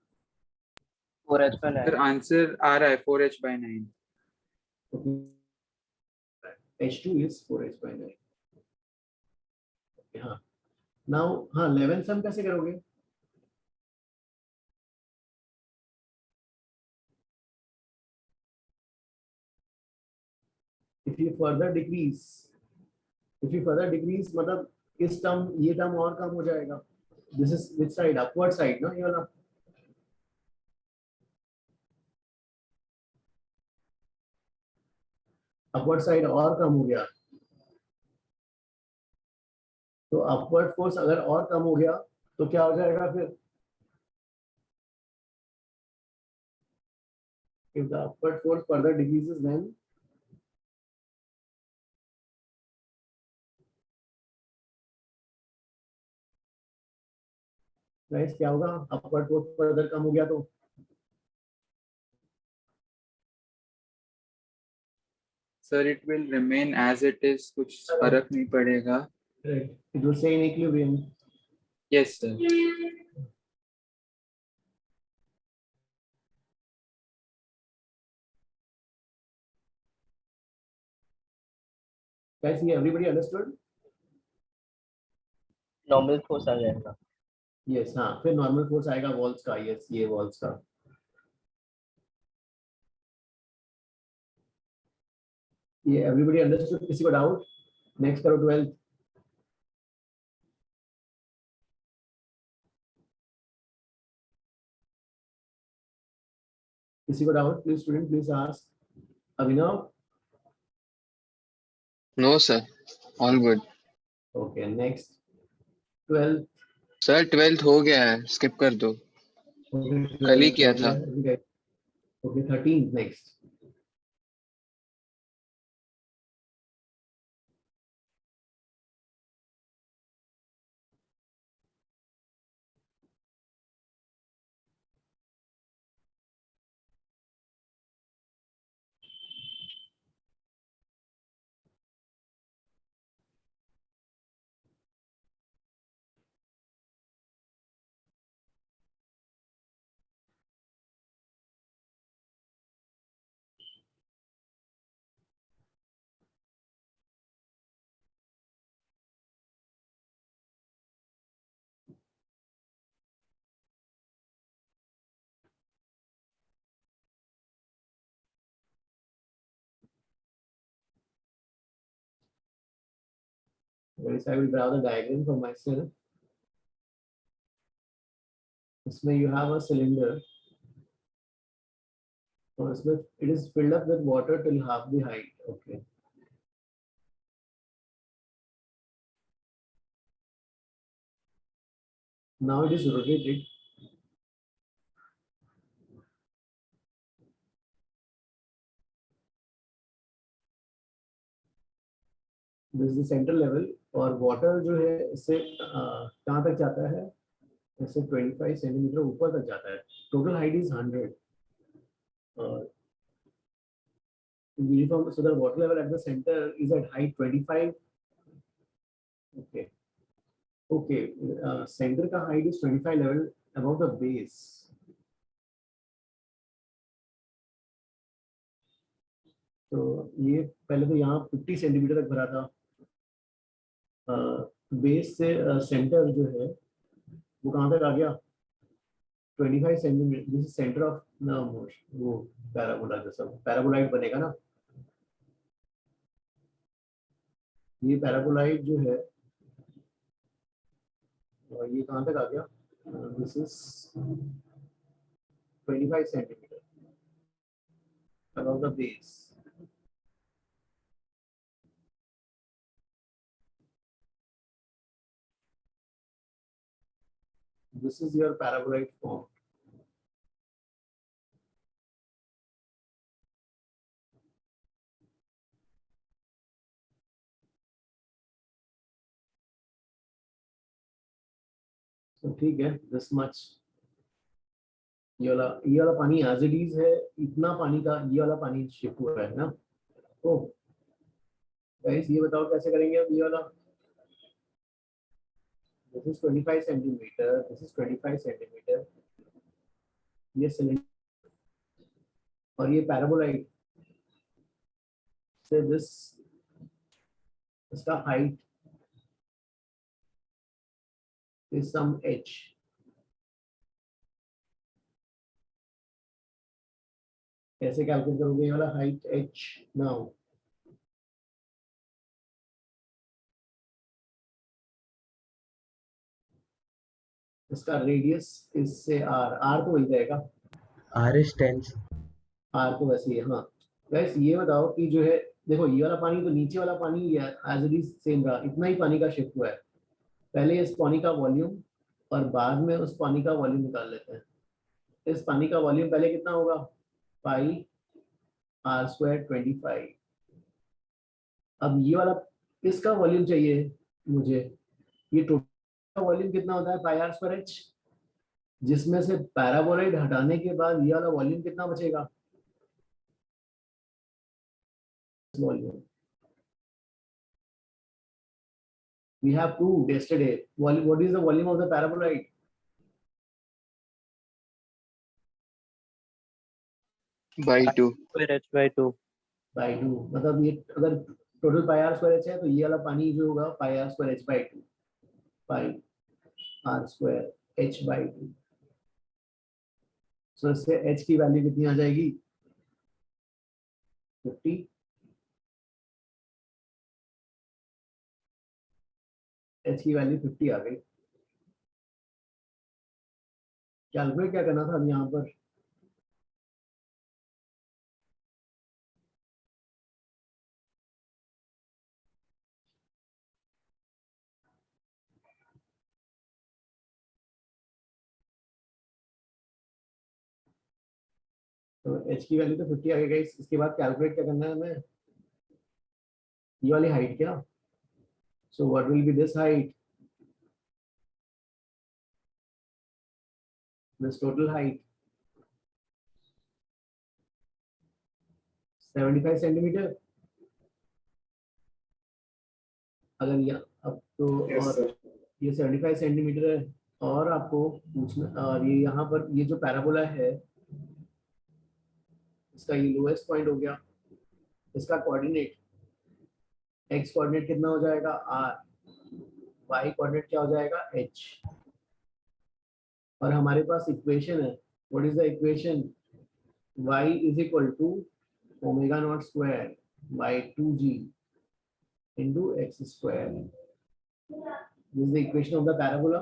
S2: 4h पे
S11: सर आंसर आ रहा है 4h/9.
S3: H2 is 4h/9. हाँ, नाउ हाँ 11th सम कैसे करोगे, if you further decrease मतलब इस टर्म, ये टर्म और कम हो जाएगा. This is which side, upward side ना, ये वाला. अपवर्ड साइड और कम हो गया, तो अपवर्ड फोर्स अगर और कम हो गया तो क्या हो जाएगा फिर? If the upward force further decreases, then guys क्या होगा? अपवर्ड फोर्स फर्दर कम हो गया तो
S11: sir it will remain as it is, कुछ फर्क नहीं पड़ेगा.
S3: it will stay in equilibrium.
S11: Yes sir.
S3: Guys, ये everybody understood?
S2: नॉर्मल फोर्स आ जाएगा.
S3: Yes, हाँ, फिर नॉर्मल फोर्स आएगा वॉल्स का. यस, ये वॉल्स का. ये everybody understood? किसी को डाउट? नेक्स्ट करो 12th. किसी को doubt? Please student, please ask. Abhinav.
S8: No sir, all good.
S3: Okay, next 12th.
S8: Sir 12th हो गया है, स्किप कर दो. कल ही किया था.
S3: Okay, 13th next. I will draw the diagram for myself. इसमें you have a cylinder. और इसमें it is filled up with water till half the height. Okay. Now it is rotated. This is the center level. और water जो है इससे कहाँ तक जाता है? इससे 25 सेंटीमीटर ऊपर तक जाता है. Total height is 100. Uniform, so the water level at the center is at height 25. Okay. Okay. Center का height is 25 level above the base. तो ये पहले तो यहाँ 50 सेंटीमीटर तक भरा था. बेस से सेंटर जो है वो कहाँ तक आ गया? 25 centimetre. This is centre of वो पैराबोला जैसा पैराबोलाइड बनेगा ना. ये पैराबोलाइड जो है ये कहाँ तक आ गया? This is 25 centimetre above the base. This is your paraboloid form. तो ठीक है, this much. ये वाला पानी as it is है. इतना पानी का ये वाला पानी शिफ्ट हुआ है ना. तो गाइस ये बताओ कैसे करेंगे अब ये वाला. This is 25 centimeter. This is 25 centimeter. ये सिलेंडर और ये पैराबोलाइड से इसका हाइट is some h. कैसे कैलकुलेट करोगे ये वाला हाइट h नाउ? इसका रेडियस इससे r तो वही जाएगा.
S10: R is 10.
S3: r तो वैसे ही है. हाँ गाइस ये बताओ कि जो है देखो ये वाला पानी तो नीचे वाला पानी एज इट इज सेम रहा. इतना ही पानी का शिफ्ट हुआ है. पहले इस पानी का वॉल्यूम और बाद में उस पानी का वॉल्यूम निकाल लेते हैं। इस पानी का वॉल्यूम पहले कितना होगा, पाई आर स्क्वायर 25। अब ये वाला इसका वॉल्यूम चाहिए मुझे, ये टोटल वॉल्यूम कितना होता है, पाई आर स्क्वायर एच, जिसमें से पैराबोलॉइड हटाने के बाद ये वाला वॉल्यूम कितना बचेगा, volume we have proved yesterday. What is the volume of the paraboloid?
S8: by 2
S2: square h by 2
S3: by 2। मतलब ये अगर total pi r square h है तो ये वाला पानी जो होगा pi r square h by 2, pi r square h by 2। So इससे एच की वैल्यू कितनी आ जाएगी, 50। एच की वैल्यू 50 आ गई। कैलकुलेट क्या करना था अब यहाँ पर, तो एच की वैल्यू तो 50 आ गई गाइस। इसके बाद कैलकुलेट क्या करना है हमें, ये वाली हाइट क्या, so what will be this height, this total height 75 centimetre. अगर ये अब तो और ये 75 सेंटीमीटर है, और आपको पूछना, और ये यहाँ पर ये जो पैराबोला है इसका ये लोएस्ट पॉइंट हो गया, इसका कोऑर्डिनेट एक्स कोऑर्डिनेट कितना हो जाएगा r, y कोऑर्डिनेट क्या हो जाएगा h, और हमारे पास इक्वेशन है, what is the equation, y is equal to omega naught square by 2g into x square। This is the equation of the parabola.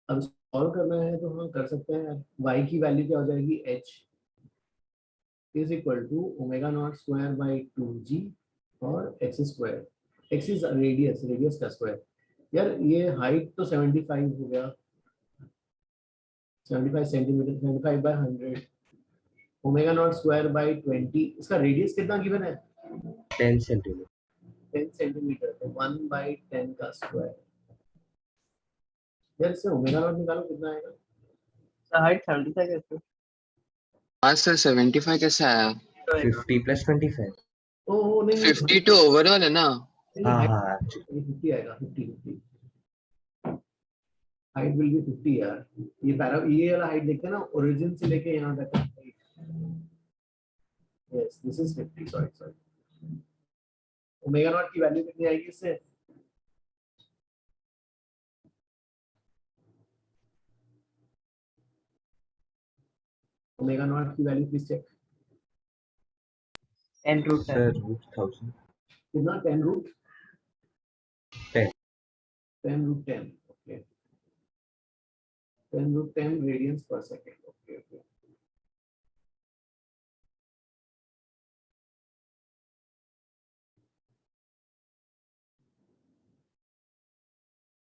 S3: अब सॉल्व करना है तो हम कर सकते हैं, y की वैल्यू क्या हो जाएगी, h is equal to omega naught square by 2g और x square, x is radius, radius का स्क्वायर। यार ये हाइट तो 75 हो गया, 75 centimetre, 75 by 100, omega naught square by 20, इसका रेडियस कितना गिवन है,
S10: 10 सेंटीमीटर।
S3: 10 सेंटीमीटर, तो 1 बाय 10 का स्क्वायर। यार इससे ओमेगा नॉट निकालो कितना आएगा,
S2: हाइट 75 कैसे,
S8: हाँ सर 75 कैसे आया,
S10: 50 प्लस 25।
S3: ओह नहीं
S8: 50 तो ओवरऑल है ना,
S10: हाँ
S3: हाइट
S10: हाँ actually।
S3: 50 आएगा, 50 हाइट विल बी 50 यार। ये वाला हाइट देखते हैं ना, ओरिजिन से लेके यहाँ तक, yes this is 50, sorry omega naught की वैल्यू कितनी आएगी इससे, ओमेगा नॉट की value please check,
S2: 10 root 10
S10: sir root 1000।
S3: कितना, 10 root
S10: 10
S3: 10 root 10, okay 10 root 10 radians पर सेकेंड, ओके ओके।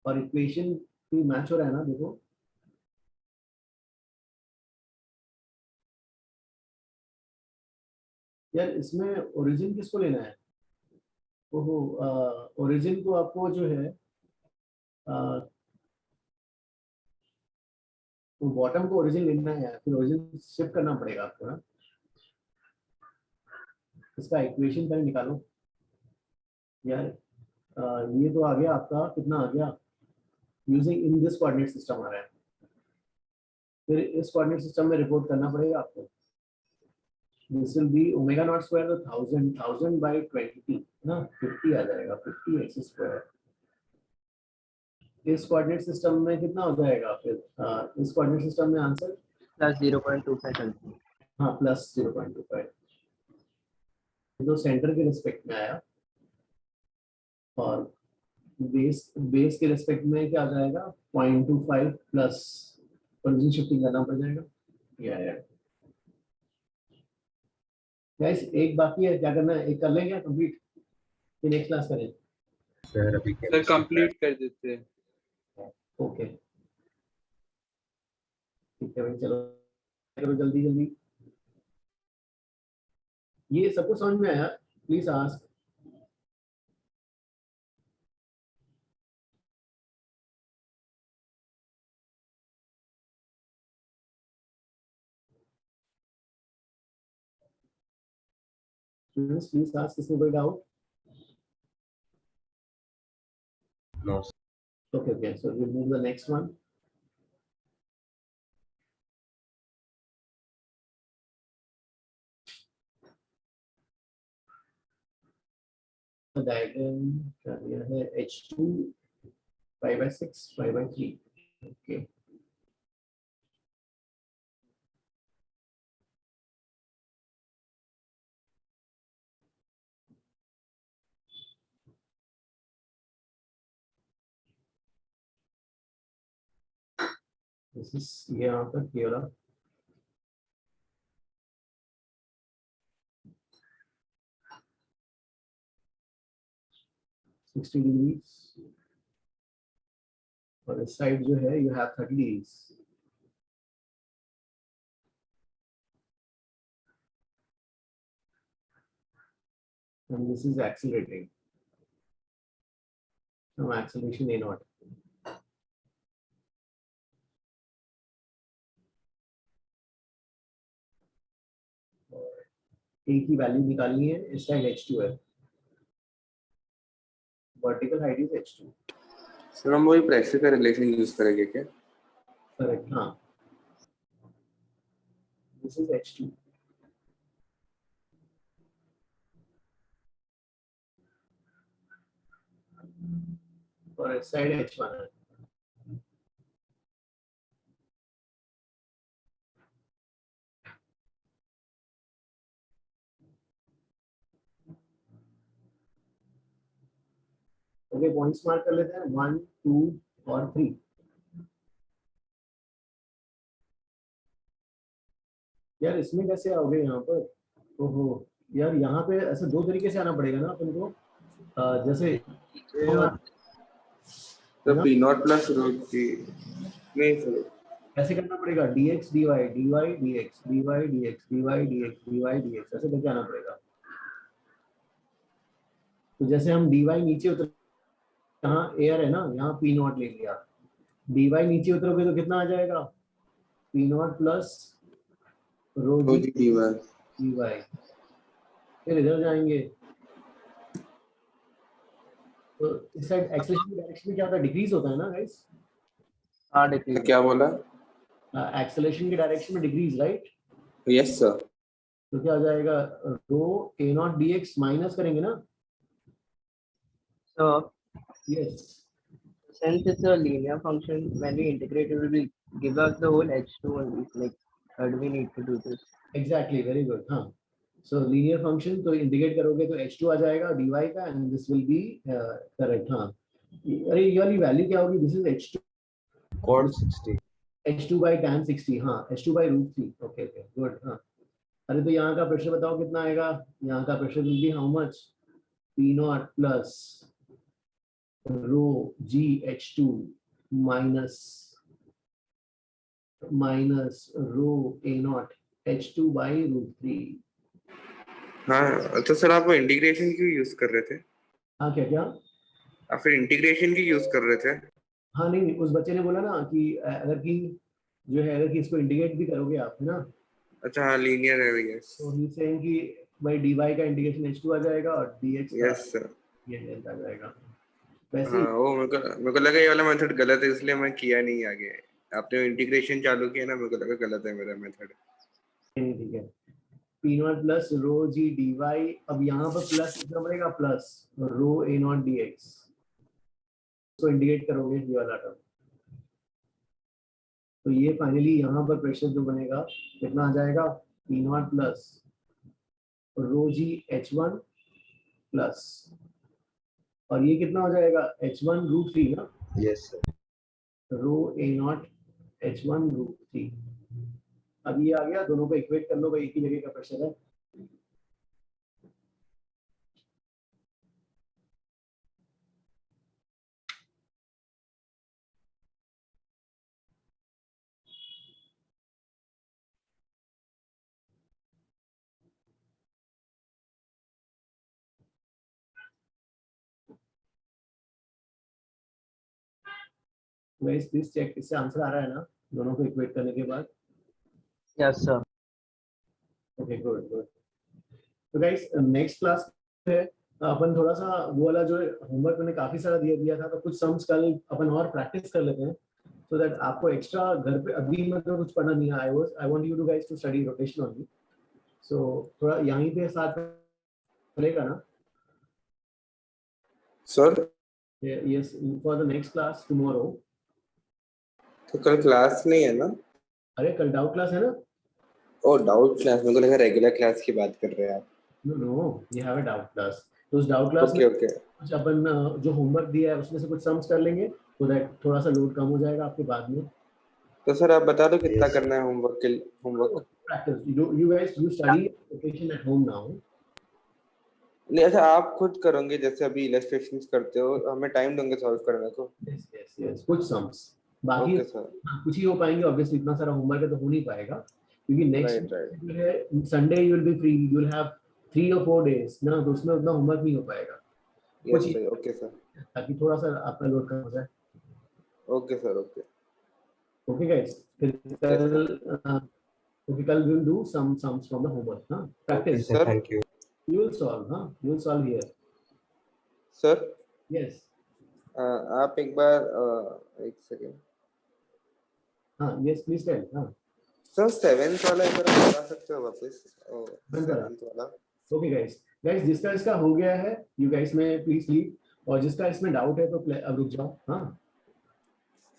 S3: और इक्वेशन भी मैच हो रहा है ना, देखो यार इसमें ओरिजिन किसको लेना है, ओहो ओरिजिन को आपको जो है तो बॉटम को ओरिजिन लेना है यार, फिर ओरिजिन शिफ्ट करना पड़ेगा आपको ना। इसका इक्वेशन पहले निकालो यार, ये तो आ गया आपका, कितना आ गया, using in this coordinate system आ रहा है, फिर इस कोऑर्डिनेट सिस्टम में रिपोर्ट करना पड़ेगा आपको। This will be omega naught square, तो 1000 बाय 20 ना, 50 आ जाएगा, 50 एक्स स्क्वायर। इस कोऑर्डिनेट सिस्टम में कितना हो जाएगा फिर, इस कोऑर्डिनेट सिस्टम में आंसर
S2: प्लस 0.25,
S3: हाँ प्लस 0.25, तो सेंटर के रिस्पेक्ट में आया, और बेस के रिस्पेक्ट में क्या आ जाएगा, 0.25 प्लस ओरिजिन शिफ्टिंग करना पड़ जाएगा। या गाइस एक बाकी है, क्या करना है, एक कर लें क्या कंप्लीट, फिर नेक्स्ट क्लास करें।
S10: सर अभी
S11: सर
S10: chemistry
S11: कंप्लीट कर देते हैं।
S3: ओके ठीक है भाई, चलो करो जल्दी जल्दी। ये सबको समझ में आया? Please ask. Students, please ask, इसमें कोई doubt?
S10: No.
S3: Okay, okay, so we'll move to the next one. Diagram क्या दिया है? H2 5/6 5/3. Okay. This is ये यहाँ पर ये वाला 60 degrees और इस साइड जो है you have 30 degrees. And this is accelerating. Some acceleration A naught. A की वैल्यू निकालनी है, इस साइड H2 है, vertical height is H2.
S5: Sir हम वही प्रेशर का रिलेशन यूज करेंगे क्या?
S3: करेक्ट, हाँ. This is H2. और इस साइड H1 है. ओके, पॉइंट्स मार्क कर लेते हैं 1 2 और 3. यार इसमें कैसे आओगे यहाँ पर? ओहो यार, यहाँ पे ऐसे दो तरीके से आना पड़ेगा ना अपन को. जैसे
S5: तो पी नॉट प्लस रो जी नहीं सर,
S3: ऐसे करना पड़ेगा dx dy dy dx dy dx dy dx dy dx, ऐसे करके आना पड़ेगा. तो जैसे हम dy नीचे उतर, यहाँ एयर है ना, यहाँ पी नॉट ले लिया, dy नीचे उतरोगे तो कितना आ जाएगा? P not plus rho g dy. फिर इधर जाएंगे तो इस साइड एक्सेलरेशन की डायरेक्शन में क्या होता है? डिक्रीज होता है ना गाइस?
S2: हाँ डिक्रीज.
S5: क्या बोला?
S3: एक्सेलरेशन की डायरेक्शन में डिक्रीज, राइट?
S5: Yes sir.
S3: तो क्या हो जाएगा? रो a नॉट dx माइनस करेंगे ना?
S2: So
S3: yes.
S2: since it's a linear function, when we integrate, it will be give us the whole H2 only. Like, how do we need to do this?
S3: Exactly, very good. हाँ, सो linear function तो integrate करोगे तो H2 आ जाएगा dy का, and this will be correct. हाँ, अरे ये वाली वैल्यू क्या होगी? This is H2
S10: cot 60.
S3: H2 by tan 60. हाँ, H2 by root 3. Okay okay, good. हाँ, अरे तो यहाँ का प्रेशर बताओ कितना आएगा? यहाँ का pressure will be how much? P naught plus rho g H2 minus rho A naught H2 by root 3.
S5: हाँ तो सर आप इंटीग्रेशन क्यों यूज कर रहे थे?
S3: हाँ, क्या क्या?
S5: आप फिर इंटीग्रेशन की यूज कर रहे थे?
S3: हाँ नहीं, उस बच्चे ने बोला ना कि अगर कि जो है, अगर कि इसको इंटीग्रेट भी करोगे आप, है ना?
S5: अच्छा हाँ, लीनियर है भैया.
S3: तो ही सेइंग कि भाई dy का इंटीग्रेशन H2 आ जाएगा और dx का
S5: यस सर.
S3: ये आ जाएगा. वैसे
S5: हाँ वो मेरे को लगा ये वाला मेथड गलत है, इसलिए मैं किया नहीं आगे. आपने इंटीग्रेशन चालू किया ना, मेरे को लगा गलत है मेरा मेथड.
S3: नहीं, ठीक है. P naught plus rho g dy, अब यहाँ पर प्लस कितना पड़ेगा? Plus rho A naught dx. तो इंटीग्रेट करोगे ये वाला टर्म, तो ये फाइनली यहाँ पर प्रेशर जो बनेगा कितना आ जाएगा? P naught plus rho g H1 plus, और ये कितना हो जाएगा? H1 रूट 3 ना?
S10: Yes sir.
S3: Rho A naught H1 root 3. अब ये आ गया, दोनों को इक्वेट कर लो भाई, एक ही जगह का प्रेशर है. गाइस प्लीज चेक, इससे आंसर आ रहा है ना दोनों को इक्वेट करने के बाद?
S2: Yes sir.
S3: Okay good good. तो गाइस नेक्स्ट क्लास है अपन थोड़ा सा वो वाला जो होमवर्क मैंने काफी सारा दिया था, तो कुछ सम्स कल अपन और प्रैक्टिस कर लेते हैं, सो दैट आपको एक्स्ट्रा घर पे अभी मतलब कुछ पढ़ना नहीं है। I want you to guys to study rotation only, so थोड़ा यहीं पे साथ चलेगा ना
S5: sir?
S3: Yes, for the next class tomorrow.
S5: तो कल क्लास नहीं है ना?
S3: अरे कल डाउट क्लास है ना?
S5: ओ डाउट क्लास, मेरे को लगा रेगुलर क्लास की बात कर रहे हैं आप।
S3: No no, we have a doubt class. तो उस डाउट क्लास में
S5: ओके
S3: कुछ अपन जो होमवर्क दिया है उसमें से कुछ सम्स कर लेंगे, सो दैट थोड़ा सा लोड कम हो जाएगा आपके बाद में।
S5: तो सर आप बता दो कितना करना है होमवर्क के homework?
S3: Practice you guys you study rotation at home now.
S5: नहीं अच्छा आप खुद करोगे जैसे अभी इलस्ट्रेशंस करते हो, हमें टाइम दोगे सॉल्व करने को?
S3: यस यस यस, कुछ सम्स बाकी
S5: ओके सर।
S3: कुछ ही हो पाएंगे, ऑब्वियसली इतना सारा होमवर्क है तो हो नहीं पाएगा, क्योंकि नेक्स्ट
S5: राइट
S3: जो है Sunday you will be free, you will have 3 or 4 days ना, तो उसमें उतना होमवर्क नहीं हो पाएगा।
S5: Yes sir. Okay sir.
S3: ताकि थोड़ा सा आपका लोड कम हो जाए।
S5: Okay sir. Okay
S3: okay guys, फिर कल we will do some sums from the homework. हां practice
S10: sir thank you.
S3: You will solve. हां you will solve here
S5: sir.
S3: Yes.
S5: आप एक बार एक सेकेंड।
S3: हाँ यस प्लीज टेल। हाँ
S5: सर 7th वाला एक बार बता सकते हो वापस? 7th वाला।
S3: ओके गाइस जिसका इसका हो गया है यू गाइस में प्लीज लीव, और जिसका इसमें डाउट है तो अब रुक जाओ। हाँ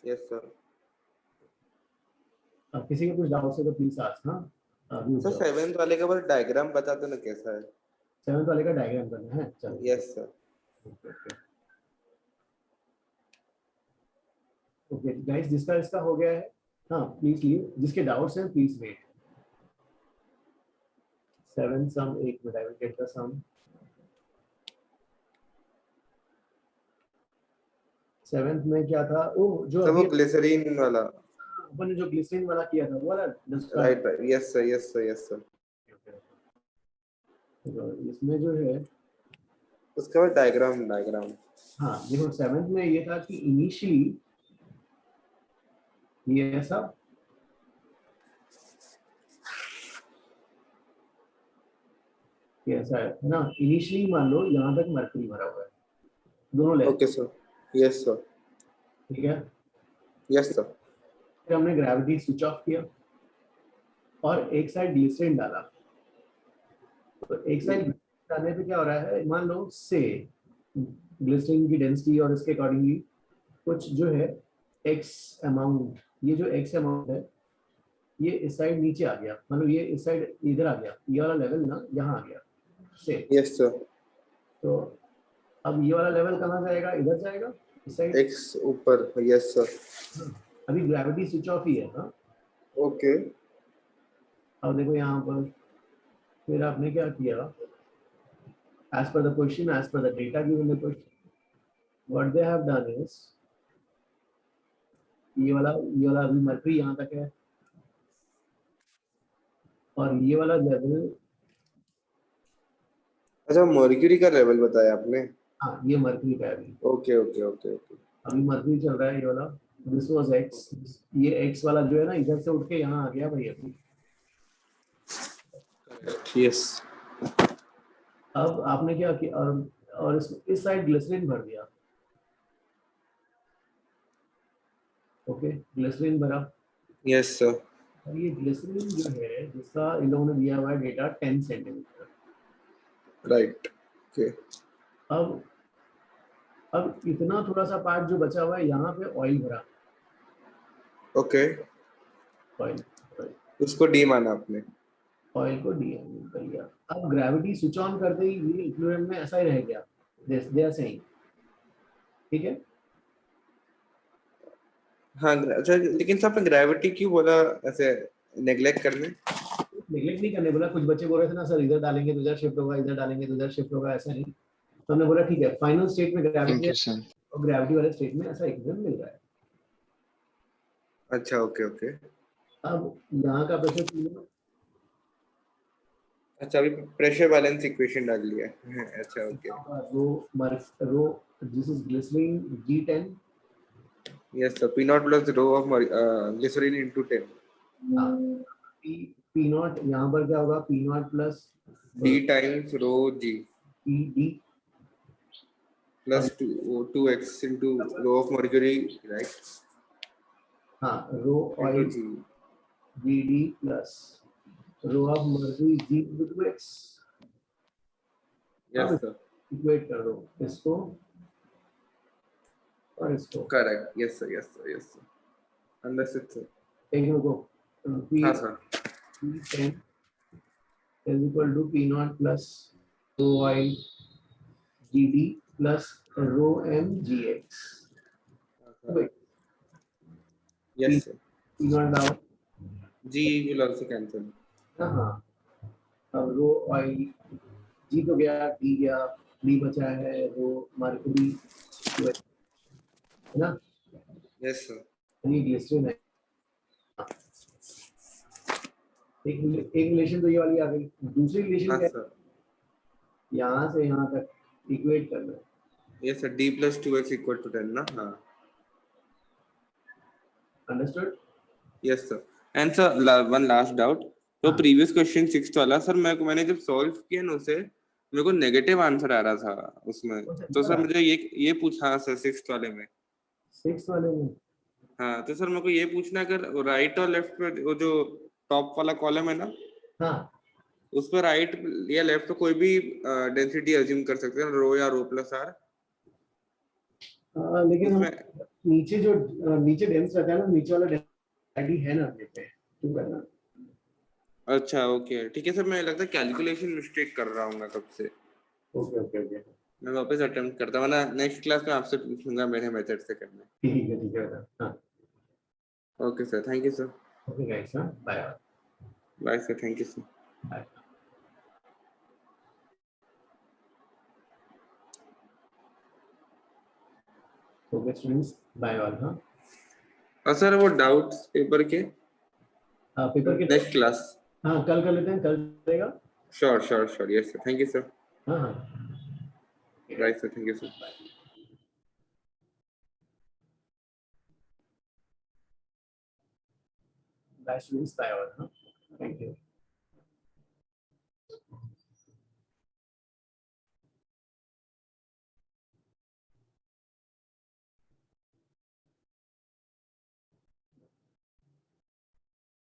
S5: यस सर।
S3: किसी के कुछ डाउट है तो प्लीज आस्क। हाँ
S5: सर 7th वाले का बस डायग्राम बता दो ना कैसा है।
S3: 7th वाले का डायग्राम करना है। चलो
S5: यस सर।
S3: ओके गाइस जिसका इसका हो गया है हाँ प्लीज लीव, जिसके डाउट्स हैं प्लीज वेट। 7th सम, एक minute I will get the sum. 7th में क्या था? ओ जो
S5: सर वो ग्लिसरीन वाला,
S3: अपन ने जो ग्लिसरीन वाला किया था वो वाला।
S5: Right right. Yes sir yes sir yes sir.
S3: इसमें जो है
S5: उसके बाद डायग्राम
S3: हाँ देखो 7th में ये था कि इनिशियली ये ऐसा ऐसा है ना, इनिशियली मान लो यहाँ तक मरकरी भरा हुआ है दोनों level.
S5: Okay sir. Yes sir.
S3: ठीक है।
S5: Yes sir.
S3: फिर हमने ग्रेविटी स्विच ऑफ किया और एक साइड ग्लिसरीन डाला, तो एक साइड डालने पे क्या हो रहा है, मान लो से ग्लिसरीन की डेंसिटी और इसके अकॉर्डिंगली कुछ जो है एक्स अमाउंट, ये जो एक्स अमाउंट है ये इस साइड नीचे आ गया, मतलब ये इस साइड इधर आ गया, ये वाला लेवल ना यहाँ आ गया से।
S5: Yes sir.
S3: तो अब ये वाला लेवल कहाँ जाएगा? इधर जाएगा इस साइड
S5: एक्स ऊपर। Yes sir.
S3: अभी ग्रेविटी स्विच ऑफ ही है। हाँ
S5: ओके।
S3: अब देखो यहाँ पर फिर आपने क्या किया, as per the question, as per the data given the question, what they have done is ये वाला अभी मर्करी यहाँ तक है और ये वाला लेवल।
S5: अच्छा मर्क्यूरी का लेवल बताया आपने?
S3: हाँ ये मर्करी का है अभी।
S5: Okay okay okay okay.
S3: अभी मर्करी चल रहा है ये वाला, दिस वाज एक्स, ये एक्स वाला जो है ना इधर से उठ के यहाँ आ गया भाई अभी।
S5: यस।
S3: अब आपने क्या किया और इस साइड ग्लिसरीन भर दिया। ओके ग्लिसरीन भरा।
S5: Yes sir.
S3: और ये ग्लिसरीन जो है जिसका इन लोगों ने दिया हुआ है डेटा 10 सेंटीमीटर।
S5: राइट। ओके।
S3: अब इतना थोड़ा सा पार्ट जो बचा हुआ है यहाँ पे ऑयल भरा।
S5: ओके।
S3: ऑयल
S5: उसको डी माना आपने?
S3: ऑयल को डी कर लिया। अब ग्रेविटी स्विच ऑन करते ही ये इक्विलिब्रियम में ऐसा ही रह गया, दे आर सेइंग। ठीक है।
S5: हाँ अच्छा लेकिन सर आपने ग्रेविटी क्यों बोला ऐसे नेग्लेक्ट करने?
S3: नेग्लेक्ट नहीं करने बोला, कुछ बच्चे बोल रहे थे ना सर इधर डालेंगे तो इधर शिफ्ट होगा, इधर डालेंगे तो इधर शिफ्ट होगा, ऐसा नहीं। तो हमने बोला ठीक है फाइनल स्टेट में ग्रेविटी और ग्रेविटी वाले स्टेट में ऐसा इक्विलिब्रियम मिल रहा है।
S5: अच्छा ओके ओके।
S3: अब यहाँ का प्रेशर,
S5: अच्छा अभी प्रेशर बैलेंस इक्वेशन डाल लिया है। अच्छा okay.
S3: Rho this is glycerine G10,
S5: Yes, sir. P naught plus rho of glycerin into 10.
S3: हाँ P नॉट यहाँ पर क्या होगा P naught plus
S5: D times rho G
S3: P D
S5: plus 2x into rho of mercury, right?
S3: हाँ rho
S5: Into
S3: oil
S5: G.
S3: GD plus rho of mercury G into 2x
S5: Yes, sir.
S3: इक्वेट कर दो इसको और इसको
S5: Correct. Yes, sir. Yes, sir. Yes, sir. Understood, sir.
S3: एक को P
S5: हाँ, sir.
S3: P10 is equal to P naught plus rho oil GD plus rho M GX. Wait,
S5: Yes, sir.
S3: P naught down.
S5: G will also cancel.
S3: हाँ अब रो oil जी तो गया D गया D बचा है रो मर्क्यूरी है ना
S5: Yes, sir.
S3: ये ग्लिसरीन है एक रिलेशन तो ये वाली आ गई दूसरी रिलेशन
S5: हाँ,
S3: क्या
S5: sir.
S3: यहाँ से यहाँ तक इक्वेट करना है
S5: Yes, sir. D plus 2x equal to 10, ना? हाँ.
S3: Understood
S5: Yes, sir. And sir, one last doubt. तो प्रीवियस क्वेश्चन 6th वाला सर मैंने जब सॉल्व किया ना उसे मेरे को नेगेटिव आंसर आ रहा था उसमें तो सर मुझे ये पूछा हाँ सर 6th वाले में
S3: 6 वाले में
S5: हाँ तो सर मेरे को ये पूछना अगर राइट और लेफ्ट पे वो जो टॉप वाला कॉलम है ना
S3: हाँ
S5: उस पर राइट या लेफ्ट पे कोई भी डेंसिटी अज्यूम कर सकते हैं रो या रो प्लस आर
S3: लेकिन
S5: उसमें
S3: नीचे जो नीचे डेंस रहता है ना नीचे वाला डेंसिटी है ना अपने पे तू करना
S5: अच्छा ओके ठीक है सर मैं लगता है कैलकुलेशन मिस्टेक कर रहा हूँ कब से
S3: ओके ओके ओके
S5: मैं वापस अटेम्प्ट करता हूँ ना नेक्स्ट क्लास में आपसे पूछूंगा मेरे मेथड से करना
S3: ठीक है हाँ
S5: okay sir thank you sir
S3: okay guys हाँ bye
S5: bye sir thank you sir
S3: bye okay students bye all हाँ
S5: और सर वो डाउट्स पेपर के
S3: पेपर के
S5: नेक्स्ट क्लास
S3: हाँ कल कर लेते हैं कल रहेगा
S5: sure yes sir thank you sir
S3: हाँ हाँ
S5: right sir thank you sir
S3: bye students bye all हाँ थैंक यू